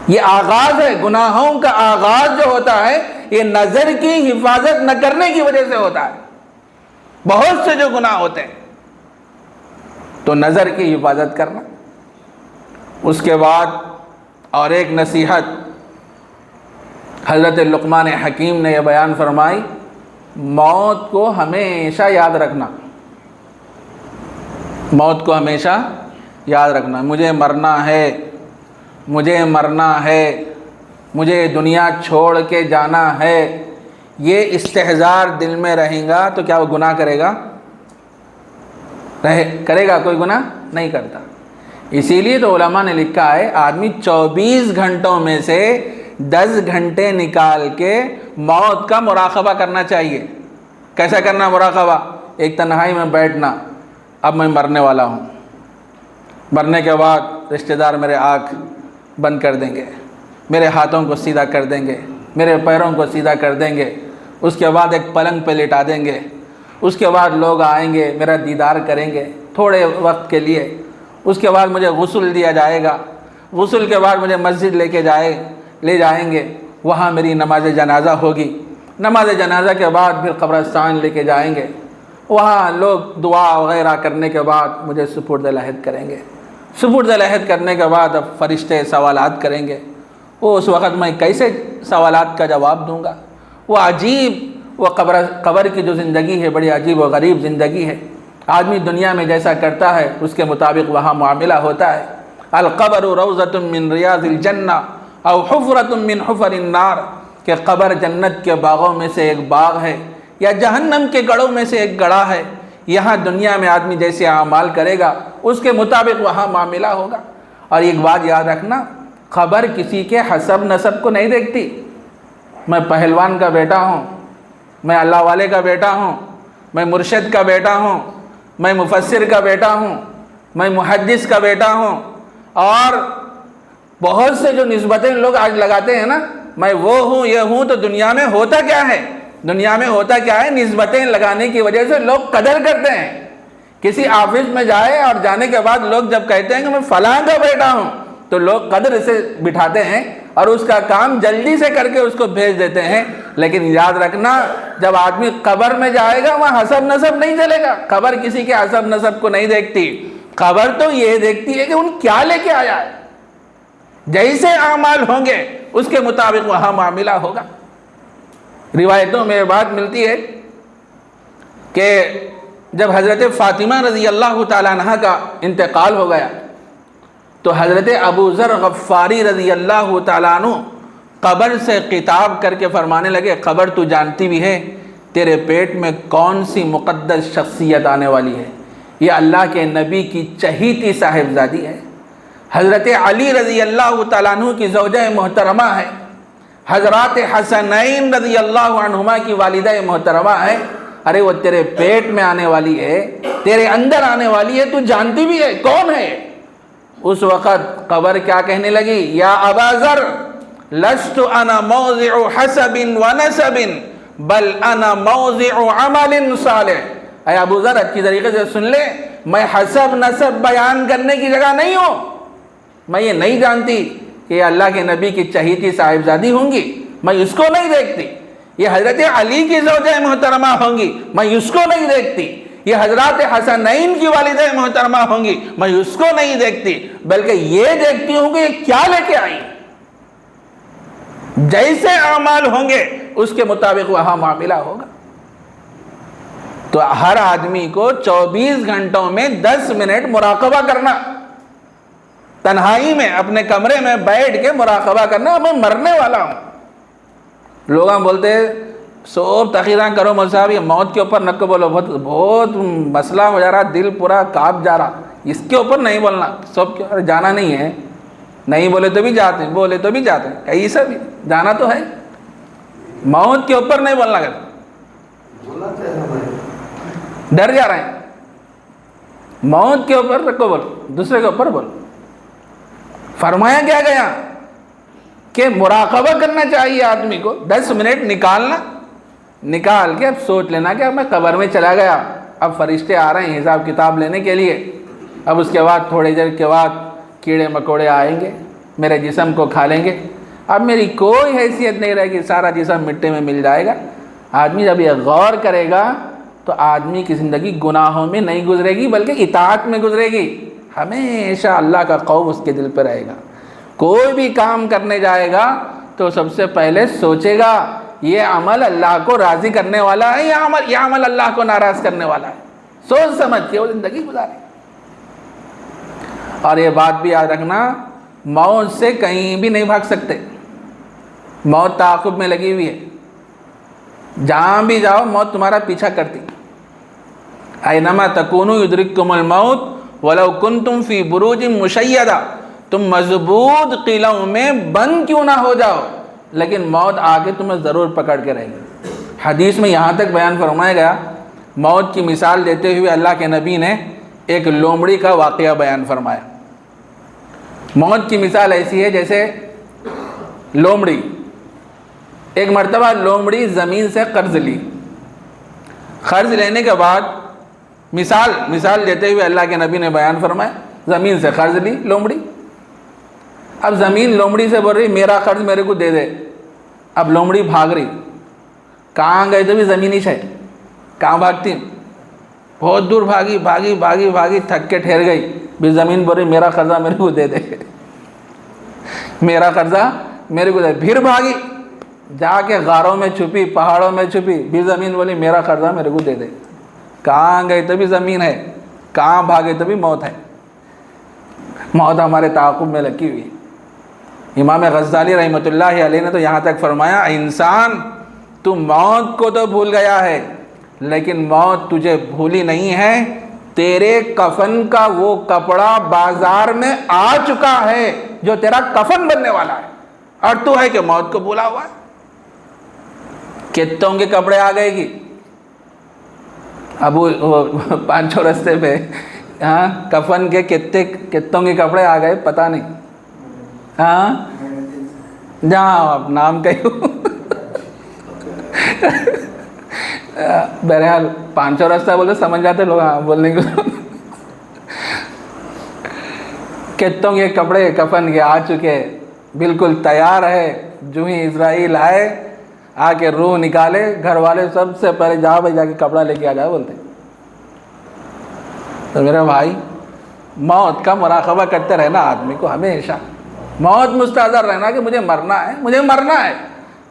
یہ آغاز ہے، گناہوں کا آغاز جو ہوتا ہے یہ نظر کی حفاظت نہ کرنے کی وجہ سے ہوتا ہے۔ بہت سے جو گناہ ہوتے ہیں تو نظر کی حفاظت کرنا۔ اس کے بعد اور ایک نصیحت حضرت لقمان حکیم نے یہ بیان فرمائی، موت کو ہمیشہ یاد رکھنا، موت کو ہمیشہ یاد رکھنا۔ مجھے مرنا ہے، مجھے مرنا ہے، مجھے دنیا چھوڑ کے جانا ہے، یہ استحضار دل میں رہے گا تو کیا وہ گناہ کرے گا؟ کرے گا؟ کوئی گناہ نہیں کرتا۔ اسی لیے تو علماء نے لکھا ہے آدمی 24 گھنٹوں میں سے 10 گھنٹے نکال کے موت کا مراقبہ کرنا چاہیے۔ کیسا کرنا مراقبہ؟ ایک تنہائی میں بیٹھنا، اب میں مرنے والا ہوں، مرنے کے بعد رشتہ دار میرے آنکھ بند کر دیں گے، میرے ہاتھوں کو سیدھا کر دیں گے، میرے پیروں کو سیدھا کر دیں گے، اس کے بعد ایک پلنگ پہ لٹا دیں گے، اس کے بعد لوگ آئیں گے، میرا دیدار کریں گے تھوڑے وقت کے لیے، اس کے بعد مجھے غسل دیا جائے گا، غسل کے بعد مجھے مسجد لے جائیں گے، وہاں میری نماز جنازہ ہوگی، نماز جنازہ کے بعد پھر قبرستان لے کے جائیں گے، وہاں لوگ دعا وغیرہ کرنے کے بعد مجھے سپرد لحد کریں گے، سپرد لحد کرنے کے بعد اب فرشتے سوالات کریں گے، وہ اس وقت میں کیسے سوالات کا جواب دوں گا؟ وہ عجیب، وہ قبر کی جو زندگی ہے بڑی عجیب و غریب زندگی ہے۔ آدمی دنیا میں جیسا کرتا ہے اس کے مطابق وہاں معاملہ ہوتا ہے۔ القبر روضۃ من ریاض الجنہ او حفرۃ من حفر النار، کہ قبر جنت کے باغوں میں سے ایک باغ ہے یا جہنم کے گڑھوں میں سے ایک گڑھا ہے۔ یہاں دنیا میں آدمی جیسے اعمال کرے گا اس کے مطابق وہاں معاملہ ہوگا۔ اور ایک بات یاد رکھنا، قبر کسی کے حسب نسب کو نہیں دیکھتی۔ میں پہلوان کا بیٹا ہوں، میں اللہ والے کا بیٹا ہوں، میں مرشد کا بیٹا ہوں، میں مفسر کا بیٹا ہوں، میں محدث کا بیٹا ہوں، اور بہت سے جو نسبتیں لوگ آج لگاتے ہیں نا، میں وہ ہوں یہ ہوں، تو دنیا میں ہوتا کیا ہے؟ دنیا میں ہوتا کیا ہے؟ نسبتیں لگانے کی وجہ سے لوگ قدر کرتے ہیں۔ کسی آفس میں جائے اور جانے کے بعد لوگ جب کہتے ہیں کہ میں فلاں کا بیٹا ہوں تو لوگ قدر سے بٹھاتے ہیں اور اس کا کام جلدی سے کر کے اس کو بھیج دیتے ہیں۔ لیکن یاد رکھنا، جب آدمی قبر میں جائے گا وہاں حسب نسب نہیں چلے گا۔ قبر کسی کے حسب نسب کو نہیں دیکھتی، قبر تو یہ دیکھتی ہے کہ ان کیا لے کے آیا ہے۔ جیسے اعمال ہوں گے اس کے مطابق وہاں معاملہ ہوگا۔ روایتوں میں بات ملتی ہے کہ جب حضرت فاطمہ رضی اللہ تعالیٰ عنہ کا انتقال ہو گیا تو حضرت ابو ذر غفاری رضی اللہ تعالیٰ عنہ قبر سے خطاب کر کے فرمانے لگے، قبر تو جانتی بھی ہے تیرے پیٹ میں کون سی مقدس شخصیت آنے والی ہے، یہ اللہ کے نبی کی چہیتی صاحبزادی ہے، حضرت علی رضی اللہ تعالیٰ عنہ کی زوجہ محترمہ ہے، حضرات حسنین رضی اللہ عنہما کی والدہ محترمہ ہے، ارے وہ تیرے پیٹ میں آنے والی ہے، تیرے اندر آنے والی ہے، تو جانتی بھی ہے کون ہے؟ اس وقت قبر کیا کہنے لگی؟ یا ابا ذر لست انا موضع حسب ونسب بل انا موضع عمل صالح۔ اے ابو ذر اچھی طریقے سے سن لے، میں حسب نسب بیان کرنے کی جگہ نہیں ہوں، میں یہ نہیں جانتی کہ یہ اللہ کے نبی کی چہیتی صاحبزادی ہوں گی، میں اس کو نہیں دیکھتی، یہ حضرت علی کی زوجہ محترمہ ہوں گی، میں اس کو نہیں دیکھتی، یہ حضرات حسنین کی والدہ محترمہ ہوں گی، میں اس کو نہیں دیکھتی، بلکہ یہ دیکھتی ہوں کہ یہ کیا لے کے آئی، جیسے اعمال ہوں گے اس کے مطابق وہاں معاملہ ہوگا۔ تو ہر آدمی کو 24 گھنٹوں میں 10 منٹ مراقبہ کرنا، تنہائی میں اپنے کمرے میں بیٹھ کے مراقبہ کرنا، میں مرنے والا ہوں۔ لوگ بولتے ہیں سوب تخیرہ کرو مول صاحب، یہ موت کے اوپر نہ بولو، بہت مسئلہ ہو جا رہا، دل پورا کانپ جا رہا، اس کے اوپر نہیں بولنا، سب کے اوپر جانا نہیں ہے، نہیں بولے تو بھی جاتے ہیں، بولے تو بھی جاتے ہیں، ایسا بھی جانا تو ہے، موت کے اوپر نہیں بولنا کرتے، ڈر جا رہے ہیں، موت کے اوپر رکھو بولو، دوسرے کے اوپر بولو۔ فرمایا کیا گیا کہ مراقبہ کرنا چاہیے آدمی کو، 10 منٹ نکالنا، نکال کے اب سوچ لینا کہ اب میں قبر میں چلا گیا، اب فرشتے آ رہے ہیں حساب کتاب لینے کے لیے، اب اس کے بعد تھوڑی دیر کے بعد کیڑے مکوڑے آئیں گے، میرے جسم کو کھا لیں گے، اب میری کوئی حیثیت نہیں رہے گی، سارا جسم مٹی میں مل جائے گا۔ آدمی جب یہ غور کرے گا تو آدمی کی زندگی گناہوں میں نہیں گزرے گی بلکہ اطاعت میں گزرے گی، ہمیشہ اللہ کا خوف اس کے دل پہ رہے گا۔ کوئی بھی کام کرنے جائے گا تو سب سے پہلے سوچے گا یہ عمل اللہ کو راضی کرنے والا ہے یا یہ عمل اللہ کو ناراض کرنے والا ہے، سوچ سمجھ کے وہ زندگی گزارے۔ اور یہ بات بھی یاد رکھنا، موت سے کہیں بھی نہیں بھاگ سکتے، موت تعاقب میں لگی ہوئی ہے، جہاں بھی جاؤ موت تمہارا پیچھا کرتی، اینما تکونوا یدرککم الموت ولو کنتم فی بروج مشیدہ، تم مضبوط قلعوں میں بند کیوں نہ ہو جاؤ لیکن موت آگے تمہیں ضرور پکڑ کے رہے گی۔ حدیث میں یہاں تک بیان فرمایا گیا، موت کی مثال دیتے ہوئے اللہ کے نبی نے ایک لومڑی کا واقعہ بیان فرمایا۔ موت کی مثال ایسی ہے جیسے لومڑی، ایک مرتبہ لومڑی زمین سے قرض لی، قرض لینے کے بعد مثال دیتے ہوئے اللہ کے نبی نے بیان فرمایا، زمین سے قرض لی لومڑی، اب زمین لومڑی سے بول رہی میرا قرض میرے کو دے دے، اب لومڑی بھاگ رہی، کہاں گئے تو بھی زمین ہی ہے، کہاں بھاگتی، بہت دور بھاگی بھاگی بھاگی بھاگی تھک کے ٹھہر گئی، بھی زمین بول رہی میرا قرضہ میرے کو دے دے، میرا قرضہ میرے کو دے، پھر بھاگی جا کے غاروں میں چھپی، پہاڑوں میں چھپی، بھی زمین بولی میرا قرضہ میرے کو دے دے، کہاں گئے تو بھی زمین ہے، کہاں بھاگے تو بھی موت ہے، موت ہمارے تعاقب میں لگی ہوئی۔ امام غزالی رحمۃ اللہ علیہ نے تو یہاں تک فرمایا، انسان تو موت کو تو بھول گیا ہے لیکن موت تجھے بھولی نہیں ہے، تیرے کفن کا وہ کپڑا بازار میں آ چکا ہے جو تیرا کفن بننے والا ہے، اور تو ہے کہ موت کو بھولا ہوا ہے۔ کتوں کے کپڑے آ گئے گی، ابو پانچوں رستے پہ ہاں کفن کے کتوں کے کپڑے آ گئے پتہ نہیں، ہاں جہاں آپ نام کہو، بہرحال پانچوں راستہ بولے سمجھ جاتے لوگ، ہاں بولنے کے کتوں کے کپڑے کفن کے آ چکے، بالکل تیار ہے، جو ہی اسرائیل آئے آ کے روح نکالے، گھر والے سب سے پہلے جاؤ بھائی جا کے کپڑا لے کے آ جاؤ بولتے۔ تو میرے بھائی موت کا مراقبہ کرتے رہنا، آدمی کو ہمیشہ موت مستحضر رہنا کہ مجھے مرنا ہے، مجھے مرنا ہے،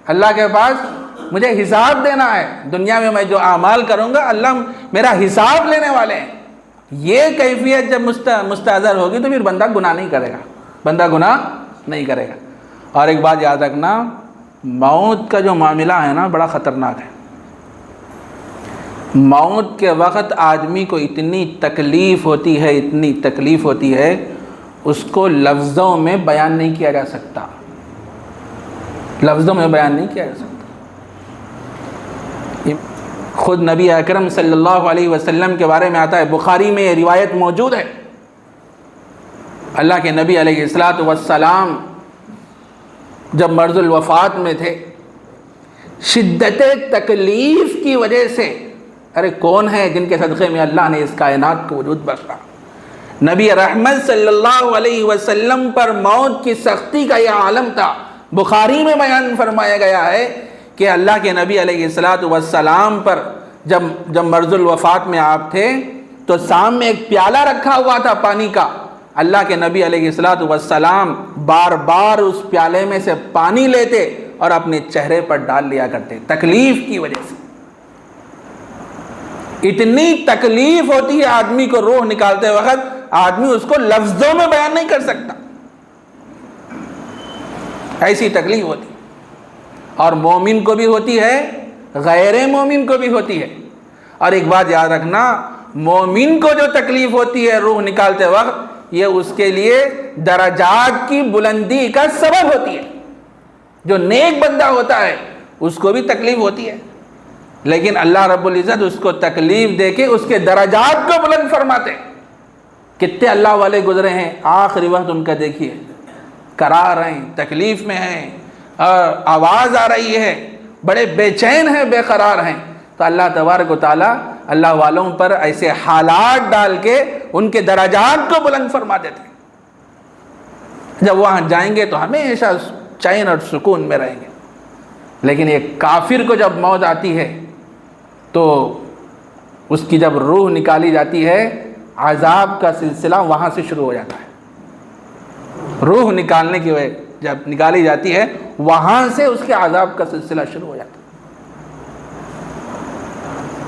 اللہ کے پاس مجھے حساب دینا ہے، دنیا میں جو اعمال کروں گا اللہ میرا حساب لینے والے ہیں. یہ کیفیت جب مستحضر ہوگی تو پھر بندہ گناہ نہیں کرے گا. اور ایک بات یاد رکھنا، موت کا جو معاملہ ہے نا بڑا خطرناک ہے. موت کے وقت آدمی کو اتنی تکلیف ہوتی ہے اس کو لفظوں میں بیان نہیں کیا جا سکتا. خود نبی اکرم صلی اللہ علیہ وسلم کے بارے میں آتا ہے، بخاری میں یہ روایت موجود ہے. اللہ کے نبی علیہ السلام جب مرض الوفات میں تھے، شدت تکلیف کی وجہ سے، ارے کون ہے جن کے صدقے میں اللہ نے اس کائنات کو وجود بخشا؟ نبی رحمت صلی اللہ علیہ وسلم پر موت کی سختی کا یہ عالم تھا. بخاری میں بیان فرمایا گیا ہے کہ اللہ کے نبی علیہ السلام پر جب مرض الوفات میں آپ تھے تو سامنے ایک پیالہ رکھا ہوا تھا پانی کا. اللہ کے نبی علیہ السلام بار بار اس پیالے میں سے پانی لیتے اور اپنے چہرے پر ڈال لیا کرتے، تکلیف کی وجہ سے. اتنی تکلیف ہوتی ہے آدمی کو روح نکالتے وقت، آدمی اس کو لفظوں میں بیان نہیں کر سکتا، ایسی تکلیف ہوتی. اور مومن کو بھی ہوتی ہے، غیر مومن کو بھی ہوتی ہے. اور ایک بات یاد رکھنا، مومن کو جو تکلیف ہوتی ہے روح نکالتے وقت، یہ اس کے لیے درجات کی بلندی کا سبب ہوتی ہے. جو نیک بندہ ہوتا ہے اس کو بھی تکلیف ہوتی ہے، لیکن اللہ رب العزت اس کو تکلیف دے کے اس کے درجات کو بلند فرماتے. کتنے اللہ والے گزرے ہیں، آخری وقت ان کا دیکھیے، قرار ہیں، تکلیف میں ہیں، آواز آ رہی ہے، بڑے بے چین ہیں، بے قرار ہیں، تو اللہ تبارک و تعالیٰ اللہ والوں پر ایسے حالات ڈال کے ان کے درجات کو بلند فرما دیتے. جب وہاں جائیں گے تو ہمیشہ چین اور سکون میں رہیں گے. لیکن ایک کافر کو جب موت آتی ہے تو اس کی جب روح نکالی جاتی ہے، عذاب کا سلسلہ وہاں سے شروع ہو جاتا ہے. روح نکالنے کی وجہ جب نکالی جاتی ہے وہاں سے اس کے عذاب کا سلسلہ شروع ہو جاتا ہے.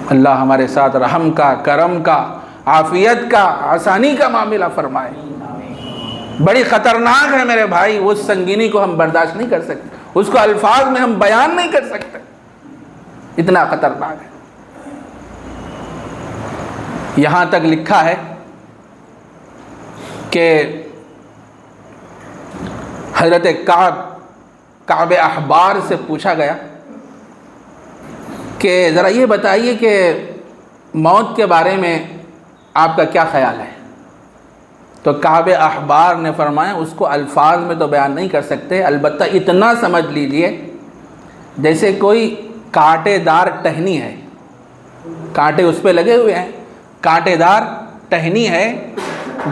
اللہ ہمارے ساتھ رحم کا، کرم کا، عافیت کا، آسانی کا معاملہ فرمائے. بڑی خطرناک ہے میرے بھائی، اس سنگینی کو ہم برداشت نہیں کر سکتے، اس کو الفاظ میں ہم بیان نہیں کر سکتے، اتنا خطرناک ہے. یہاں تک لکھا ہے کہ حضرت کعب احبار سے پوچھا گیا کہ ذرا یہ بتائیے کہ موت کے بارے میں آپ کا کیا خیال ہے؟ تو کعب احبار نے فرمایا اس کو الفاظ میں تو بیان نہیں کر سکتے، البتہ اتنا سمجھ لیجئے جیسے کوئی کانٹے دار ٹہنی ہے، کانٹے اس پہ لگے ہوئے ہیں، کانٹے دار ٹہنی ہے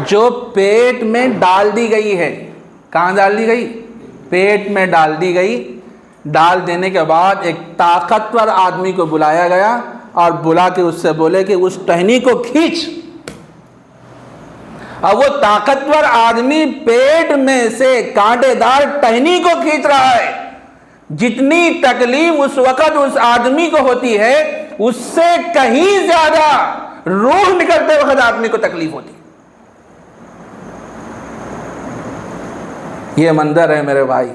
جو پیٹ میں ڈال دی گئی ہے. کہاں ڈال دی گئی؟ پیٹ میں ڈال دی گئی. ڈال دینے کے بعد ایک طاقتور آدمی کو بلایا گیا اور بلا کے اس سے بولے کہ اس ٹہنی کو کھینچ. اور وہ طاقتور آدمی پیٹ میں سے کانٹے دار ٹہنی کو کھینچ رہا ہے. جتنی تکلیف اس وقت اس آدمی کو ہوتی ہے اس سے کہیں زیادہ روح نکلتے وقت آدمی کو تکلیف ہوتی ہے. یہ منظر ہے میرے بھائی،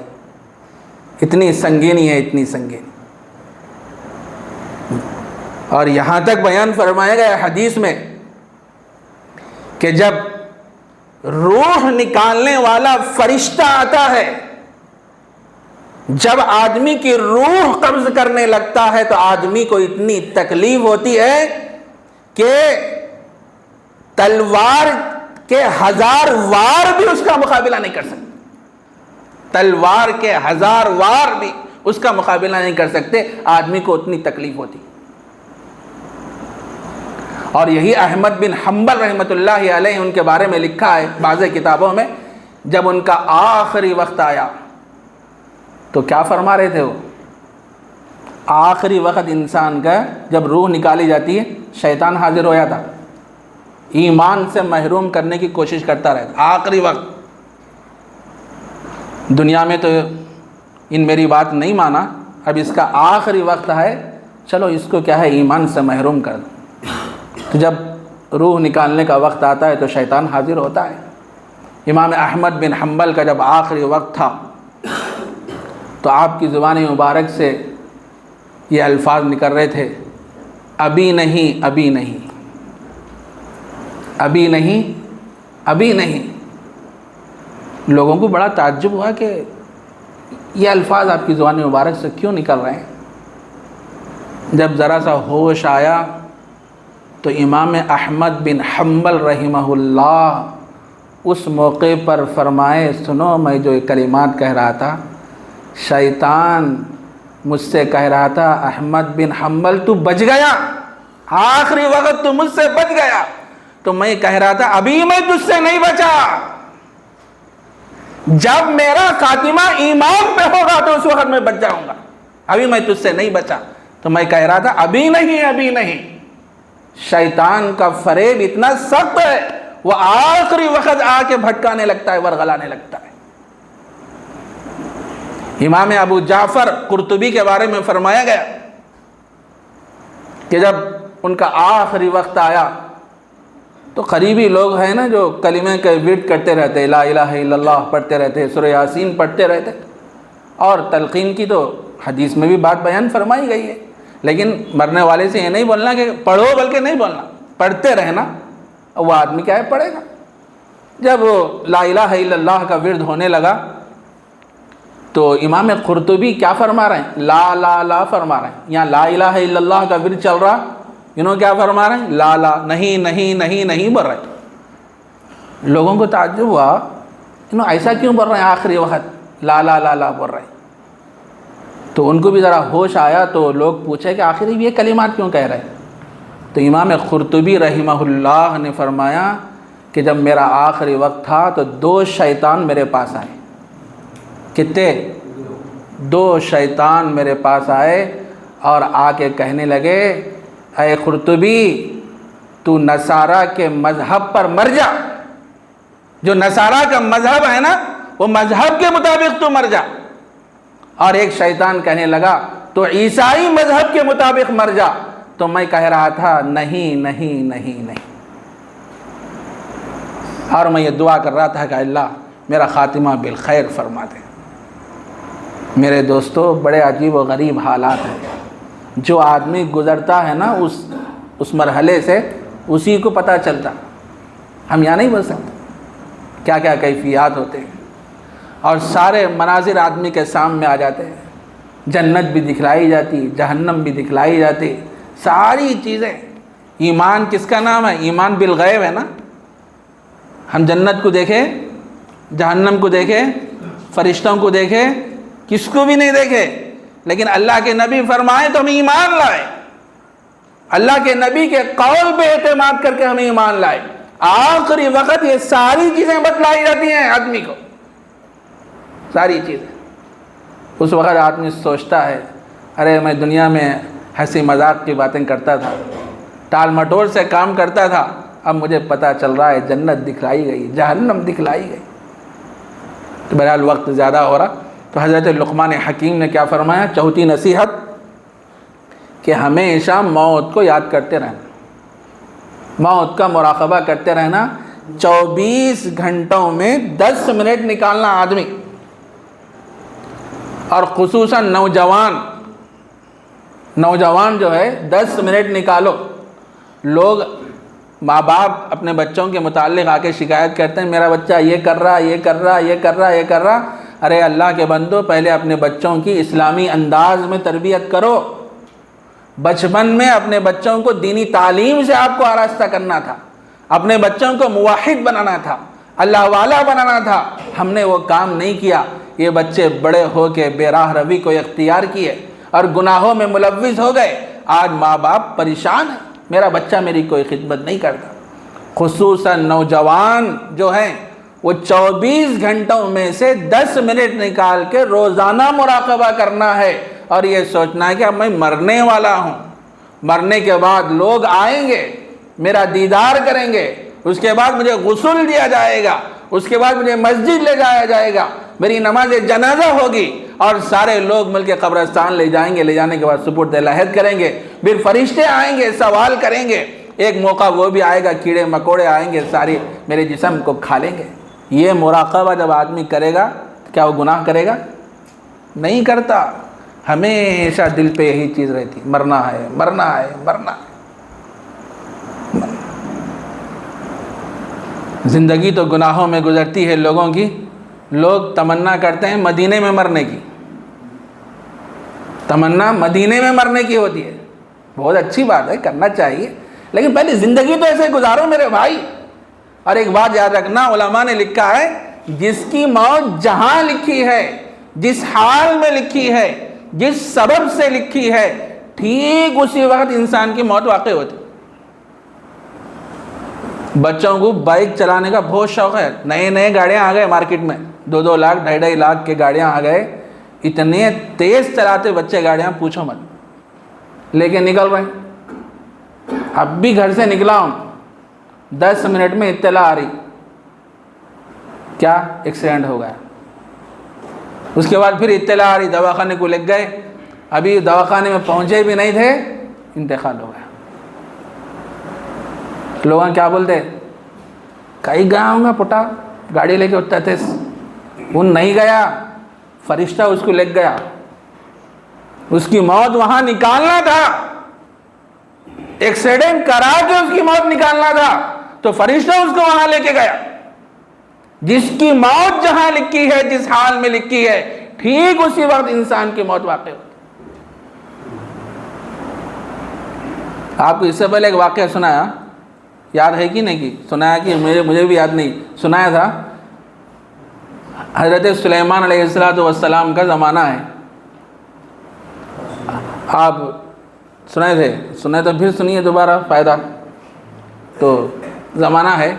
اتنی سنگینی ہے، اتنی سنگینی. اور یہاں تک بیان فرمایا گیا حدیث میں کہ جب روح نکالنے والا فرشتہ آتا ہے، جب آدمی کی روح قبض کرنے لگتا ہے تو آدمی کو اتنی تکلیف ہوتی ہے کہ تلوار کے 1000 وار بھی اس کا مقابلہ نہیں کر سکتے. تلوار کے 1000 وار بھی اس کا مقابلہ نہیں کر سکتے، آدمی کو اتنی تکلیف ہوتی. اور یہی احمد بن حنبل رحمۃ اللہ علیہ ان کے بارے میں لکھا ہے بعض کتابوں میں، جب ان کا آخری وقت آیا تو کیا فرما رہے تھے وہ؟ آخری وقت انسان کا جب روح نکالی جاتی ہے شیطان حاضر ہو جاتا، ایمان سے محروم کرنے کی کوشش کرتا رہتا. آخری وقت دنیا میں تو ان میری بات نہیں مانا، اب اس کا آخری وقت ہے، چلو اس کو کیا ہے ایمان سے محروم کر دو۔ تو جب روح نکالنے کا وقت آتا ہے تو شیطان حاضر ہوتا ہے۔ امام احمد بن حنبل کا جب آخری وقت تھا تو آپ کی زبان مبارک سے یہ الفاظ نکل رہے تھے، ابھی نہیں، ابھی نہیں، ابھی نہیں، ابھی نہیں۔ لوگوں کو بڑا تعجب ہوا کہ یہ الفاظ آپ کی زبان مبارک سے کیوں نکل رہے ہیں۔ جب ذرا سا ہوش آیا تو امام احمد بن حنبل رحمہ اللہ اس موقع پر فرمائے، سنو میں جو کلمات کہہ رہا تھا، شیطان مجھ سے کہہ رہا تھا احمد بن حنبل تو بچ گیا، آخری وقت تو مجھ سے بچ گیا، تو میں کہہ رہا تھا ابھی میں تجھ سے نہیں بچا، جب میرا خاتمہ ایمان پہ ہوگا تو اس وقت میں بچ جاؤں گا، ابھی میں تجھ سے نہیں بچا۔ تو میں کہہ رہا تھا ابھی نہیں، ابھی نہیں۔ شیطان کا فریب اتنا سخت ہے، وہ آخری وقت آ کے بھٹکانے لگتا ہے، ورغلانے لگتا ہے۔ امام ابو جعفر قرطبی کے بارے میں فرمایا گیا کہ جب ان کا آخری وقت آیا تو قریبی لوگ ہیں نا جو کلمے کے ورد کرتے رہتے، لا الہ الا اللہ پڑھتے رہتے، سورہ یاسین پڑھتے رہتے، اور تلقین کی تو حدیث میں بھی بات بیان فرمائی گئی ہے، لیکن مرنے والے سے یہ نہیں بولنا کہ پڑھو، بلکہ نہیں بولنا، پڑھتے رہنا۔ وہ آدمی کیا ہے پڑھے گا۔ جب وہ لا الہ الا اللہ کا ورد ہونے لگا تو امام قرطبی کیا فرما رہے ہیں؟ لا لا لا فرما رہے ہیں۔ یہاں لا الہ الا اللہ کا ورد چل رہا، انہوں کیا فرما رہے ہیں؟ لا لا، نہیں نہیں نہیں نہیں بول رہے۔ لوگوں کو تعجب ہوا، انہوں ایسا کیوں بول رہے ہیں آخری وقت لا لا لا لا بول رہے ہیں؟ تو ان کو بھی ذرا ہوش آیا تو لوگ پوچھے کہ آخر یہ کلمات کیوں کہہ رہے ہیں؟ تو امام قرطبی رحمہ اللہ نے فرمایا کہ جب میرا آخری وقت تھا تو 2 شیطان میرے پاس آئے۔ کتنے؟ 2 شیطان میرے پاس آئے اور آ کے کہنے لگے، اے قرطبی تو نصارہ کے مذہب پر مر جا، جو نصارہ کا مذہب ہے نا وہ مذہب کے مطابق تو مر جا۔ اور ایک شیطان کہنے لگا تو عیسائی مذہب کے مطابق مر جا۔ تو میں کہہ رہا تھا نہیں نہیں نہیں نہیں، اور میں یہ دعا کر رہا تھا کہ اللہ میرا خاتمہ بالخیر فرما دے۔ میرے دوستو، بڑے عجیب و غریب حالات ہیں۔ جو آدمی گزرتا ہے نا اس مرحلے سے، اسی کو پتہ چلتا۔ ہم یہاں نہیں بول سکتے کیا کیا کیفیات ہوتے ہیں، اور سارے مناظر آدمی کے سامنے آ جاتے ہیں۔ جنت بھی دکھلائی جاتی، جہنم بھی دکھلائی جاتی، ساری چیزیں۔ ایمان کس کا نام ہے؟ ایمان بالغیب ہے نا۔ ہم جنت کو دیکھیں، جہنم کو دیکھیں، فرشتوں کو دیکھیں، کس کو بھی نہیں دیکھے، لیکن اللہ کے نبی فرمائے تو ہم ایمان لائے، اللہ کے نبی کے قول پہ اعتماد کر کے ہمیں ایمان لائے۔ آخری وقت یہ ساری چیزیں بتلائی جاتی ہیں آدمی کو، ساری چیزیں۔ اس وقت آدمی سوچتا ہے ارے میں دنیا میں ہنسی مذاق کی باتیں کرتا تھا، ٹال مٹول سے کام کرتا تھا، اب مجھے پتہ چل رہا ہے جنت دکھلائی گئی، جہنم دکھلائی گئی۔ تو بہرحال وقت زیادہ ہو رہا، تو حضرت لقمان حکیم نے کیا فرمایا؟ چوتھی نصیحت کہ ہمیشہ موت کو یاد کرتے رہنا، موت کا مراقبہ کرتے رہنا۔ 24 گھنٹوں میں 10 منٹ نکالنا آدمی، اور خصوصاً نوجوان جو ہے 10 منٹ نکالو۔ لوگ ماں باپ اپنے بچوں کے متعلق آ کے شکایت کرتے ہیں میرا بچہ یہ کر رہا، یہ کر رہا، یہ کر رہا، یہ کر رہا۔ ارے اللہ کے بندو، پہلے اپنے بچوں کی اسلامی انداز میں تربیت کرو۔ بچپن میں اپنے بچوں کو دینی تعلیم سے آپ کو آراستہ کرنا تھا، اپنے بچوں کو موحد بنانا تھا، اللہ والا بنانا تھا۔ ہم نے وہ کام نہیں کیا۔ یہ بچے بڑے ہو کے بے راہ روی کو اختیار کیے اور گناہوں میں ملوث ہو گئے۔ آج ماں باپ پریشان ہیں، میرا بچہ میری کوئی خدمت نہیں کرتا۔ خصوصاً نوجوان جو ہیں وہ 24 گھنٹوں میں سے 10 منٹ نکال کے روزانہ مراقبہ کرنا ہے، اور یہ سوچنا ہے کہ اب میں مرنے والا ہوں، مرنے کے بعد لوگ آئیں گے، میرا دیدار کریں گے، اس کے بعد مجھے غسل دیا جائے گا، اس کے بعد مجھے مسجد لے جایا جائے گا، میری نماز جنازہ ہوگی اور سارے لوگ مل کے قبرستان لے جائیں گے، لے جانے کے بعد سپرد لحد کریں گے، پھر فرشتے آئیں گے، سوال کریں گے، ایک موقع وہ بھی آئے گا کیڑے مکوڑے آئیں گے، ساری میرے جسم کو کھا لیں گے۔ یہ مراقبہ جب آدمی کرے گا کیا وہ گناہ کرے گا؟ نہیں کرتا۔ ہمیشہ دل پہ یہی چیز رہتی، مرنا ہے مرنا ہے مرنا ہے۔ زندگی تو گناہوں میں گزرتی ہے لوگوں کی، لوگ تمنا کرتے ہیں مدینے میں مرنے کی، تمنا مدینے میں مرنے کی ہوتی ہے۔ بہت اچھی بات ہے، کرنا چاہیے، لیکن پہلے زندگی تو ایسے گزارو میرے بھائی۔ اور ایک بات یاد رکھنا، علماء نے لکھا ہے جس کی موت جہاں لکھی ہے، جس حال میں لکھی ہے، جس سبب سے لکھی ہے، ٹھیک اسی وقت انسان کی موت واقع ہوتی۔ بچوں کو بائک چلانے کا بہت شوق ہے، نئے نئے گاڑیاں آ گئے مارکیٹ میں، 2-2 لاکھ 2.5 لاکھ کے گاڑیاں آ گئے، اتنے تیز چلاتے بچے گاڑیاں پوچھو مت، لیکن نکل رہے ہیں۔ اب بھی گھر سے نکلا ہوں، 10 منٹ میں اطلاع آ رہی کیا ایکسیڈنٹ ہو گیا، اس کے بعد پھر اطلاع آ رہی دواخانے کو لے گئے، ابھی دواخانے میں پہنچے بھی نہیں تھے انتقال ہو گیا۔ لوگاں کیا بولتے، کہیں گیا ہوں گا پٹا گاڑی لے کے اٹھتا تھے، وہ نہیں گیا، فرشتہ اس کو لے گیا، اس کی موت وہاں نکالنا تھا، ایکسیڈنٹ کرا کے اس کی موت نکالنا تھا، تو فرشتہ اس کو وہاں لے کے گیا۔ جس کی موت جہاں لکھی ہے، جس حال میں لکھی ہے، ٹھیک اسی وقت انسان کی موت واقع ہوتی۔ آپ کو اس سے پہلے ایک واقعہ سنایا، یاد ہے کہ نہیں کہ سنایا کہ مجھے بھی یاد نہیں، سنایا تھا۔ حضرت سلیمان علیہ السلام کا زمانہ ہے، آپ سنے تھے، سنے تو پھر سنیے دوبارہ، فائدہ تو زمانہ ہے۔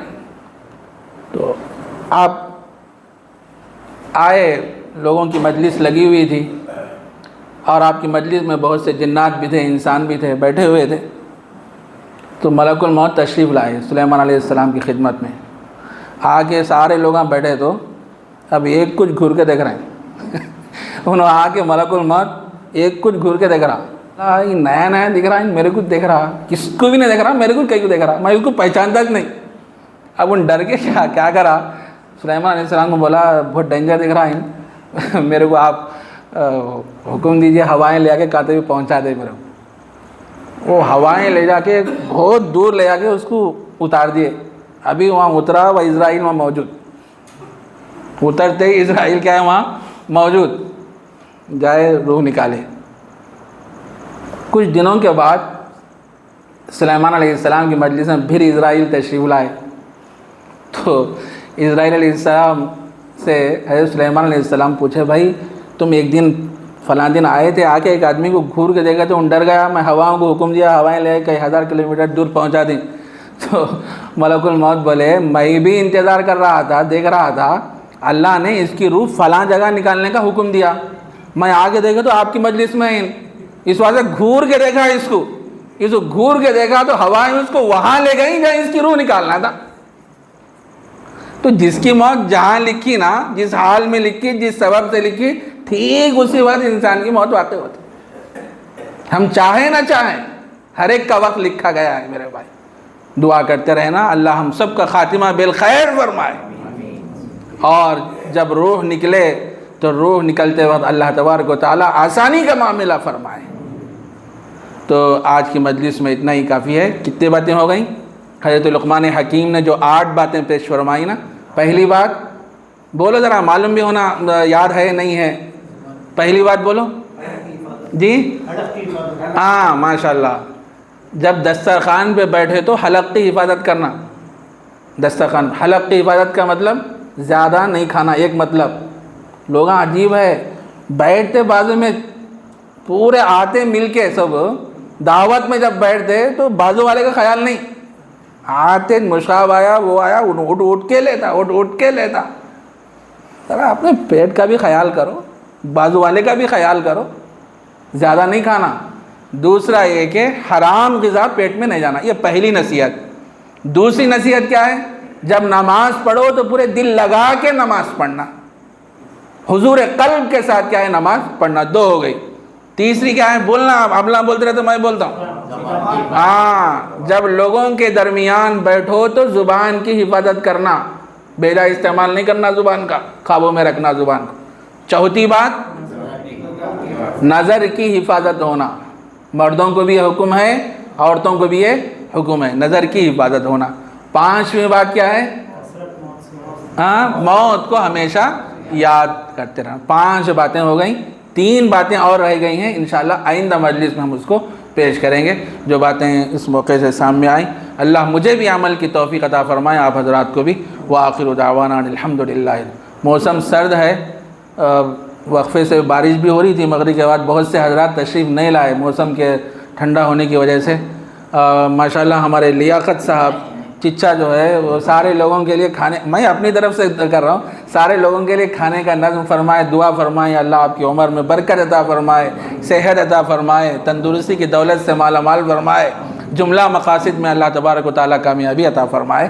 تو آپ آئے، لوگوں کی مجلس لگی ہوئی تھی، اور آپ کی مجلس میں بہت سے جنات بھی تھے، انسان بھی تھے، بیٹھے ہوئے تھے۔ تو ملک الموت تشریف لائے سلیمان علیہ السلام کی خدمت میں، آ کے سارے لوگ بیٹھے، تو اب ایک کچھ گھور کے دیکھ رہے ہیں انہوں آ کے ملک الموت ایک کچھ گھور کے دیکھ رہا، یہ نیا نیا دکھ رہا ہے، میرے کو دیکھ رہا، کس کو بھی نہیں دیکھ رہا، میرے کو کہیں کو دیکھ رہا، میں اس کو پہچانتا کہ نہیں۔ اب ان ڈر کے کیا کرا، سلیمان علیہ السلام کو بولا بہت ڈینجر دکھ رہا ہے، میرے کو آپ حکم دیجئے ہوائیں لے آ کے کہتے ہوئے پہنچا دے میرے کو۔ وہ ہوائیں لے جا کے بہت دور لے جا کے اس کو اتار دیے، ابھی وہاں اترا، وہ اسرائیل وہاں موجود، اترتے ہی اسرائیل کیا ہے وہاں موجود، جائے روح نکالے۔ کچھ دنوں کے بعد سلیمان علیہ السلام کی مجلس میں پھر اسرائیل تشریف لائے، تو اسرائیل علیہ السلام سے حضرت سلیمان علیہ السلام پوچھے، بھائی تم ایک دن فلاں دن آئے تھے، آ کے ایک آدمی کو گھور کے دیکھا تو ان ڈر گیا، میں ہواؤں کو حکم دیا، ہوائیں لے کئی 1000 کلومیٹر دور پہنچا دیں۔ تو ملک الموت بولے میں بھی انتظار کر رہا تھا، دیکھ رہا تھا، اللہ نے اس کی روح فلاں جگہ نکالنے کا حکم دیا، میں آگے دیکھا تو آپ کی مجلس میں اس واسطے گھور کے دیکھا، اس کو گھور کے دیکھا تو ہوائیں اس کو وہاں لے گئی جہاں اس کی روح نکالنا تھا۔ تو جس کی موت جہاں لکھی نا، جس حال میں لکھی، جس سبب سے لکھی، ٹھیک اسی وقت انسان کی موت واقع ہوتی۔ ہم چاہیں نہ چاہیں، ہر ایک کا وقت لکھا گیا ہے میرے بھائی۔ دعا کرتے رہنا اللہ ہم سب کا خاتمہ بالخیر فرمائے، اور جب روح نکلے تو روح نکلتے وقت اللہ تبارک و تعالیٰ آسانی کا معاملہ فرمائے۔ تو آج کی مجلس میں اتنا ہی کافی ہے۔ کتنی باتیں ہو گئیں؟ حضرت لقمان حکیم نے جو 8 باتیں پیش فرمائی نا، پہلی بات بولو ذرا، معلوم بھی ہونا یاد ہے نہیں ہے، پہلی بات بولو جی، ہاں ماشاءاللہ، جب دسترخوان پہ بیٹھے تو حلق کی حفاظت کرنا۔ دسترخوان حلق کی حفاظت کا مطلب زیادہ نہیں کھانا، ایک مطلب۔ لوگ عجیب ہے، بیٹھتے بازو میں پورے آتے مل کے سب، دعوت میں جب بیٹھتے تو بازو والے کا خیال نہیں، آتے مشاب آیا، وہ آیا، اٹھ کے لیتا۔ ذرا اپنے پیٹ کا بھی خیال کرو، بازو والے کا بھی خیال کرو، زیادہ نہیں کھانا۔ دوسرا یہ کہ حرام غذا پیٹ میں نہیں جانا، یہ پہلی نصیحت۔ دوسری نصیحت کیا ہے؟ جب نماز پڑھو تو پورے دل لگا کے نماز پڑھنا، حضور قلب کے ساتھ کیا ہے نماز پڑھنا، 2 ہو گئی۔ تیسری کیا ہے؟ بولنا، آپ نہ بولتے رہے تو میں بولتا ہوں۔ ہاں، جب لوگوں کے درمیان بیٹھو تو زبان کی حفاظت کرنا، بیجا استعمال نہیں کرنا زبان کا، قابو میں رکھنا زبان کو۔ چوتھی بات، نظر کی حفاظت ہونا، مردوں کو بھی حکم ہے، عورتوں کو بھی یہ حکم ہے، نظر کی حفاظت ہونا۔ 5ویں بات کیا ہے؟ موت کو ہمیشہ یاد کرتے رہنا۔ 5 باتیں ہو گئیں، 3 باتیں اور رہ گئی ہیں، انشاءاللہ آئندہ مجلس میں ہم اس کو پیش کریں گے، جو باتیں اس موقع سے سامنے آئیں۔ اللہ مجھے بھی عمل کی توفیق عطا فرمائے، آپ حضرات کو بھی۔ وآخر دعوانا الحمدللہ۔ موسم سرد ہے، وقفے سے بارش بھی ہو رہی تھی مغرب کے بعد، بہت سے حضرات تشریف نہیں لائے موسم کے ٹھنڈا ہونے کی وجہ سے۔ ماشاءاللہ ہمارے لیاقت صاحب چچا جو ہے وہ سارے لوگوں کے لیے کھانے، میں اپنی طرف سے کر رہا ہوں، سارے لوگوں کے لیے کھانے کا نظم فرمائے، دعا فرمائے، اللہ آپ کی عمر میں برکت عطا فرمائے، صحت عطا فرمائے، تندرستی کی دولت سے مالا مال فرمائے، جملہ مقاصد میں اللہ تبارک و تعالیٰ کامیابی عطا فرمائے۔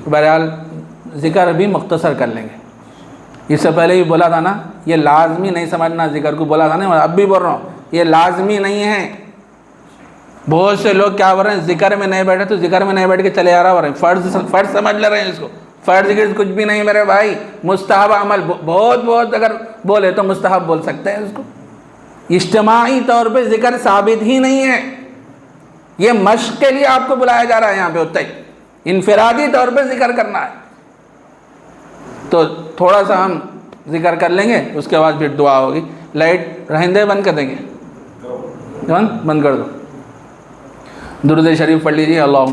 بہرحال ذکر بھی مختصر کر لیں گے، اس سے پہلے بھی بولا تھا نا، یہ لازمی نہیں سمجھنا، ذکر کو بولا تھا نا، اب بھی بول رہا ہوں، یہ لازمی نہیں ہے۔ بہت سے لوگ کیا بول رہے ہیں، ذکر میں نہیں بیٹھے تو ذکر میں نہیں بیٹھ کے چلے آ رہا ہو رہے ہیں، فرض سمجھ لے رہے ہیں اس کو۔ فرض کچھ بھی نہیں میرے بھائی، مستحب عمل بہت اگر بولے تو مستحب بول سکتے ہیں اس کو۔ اجتماعی طور پہ ذکر ثابت ہی نہیں ہے، یہ مشق کے لیے آپ کو بلایا جا رہا ہے یہاں پہ، اتنے انفرادی طور پہ ذکر کرنا ہے۔ تو تھوڑا سا ہم ذکر کر لیں گے، اس کے بعد پھر دعا ہوگی۔ لائٹ رہندے بند کر دیں گے، بند کر دو۔ درود شریف پڑھ لیجیے۔ اللہ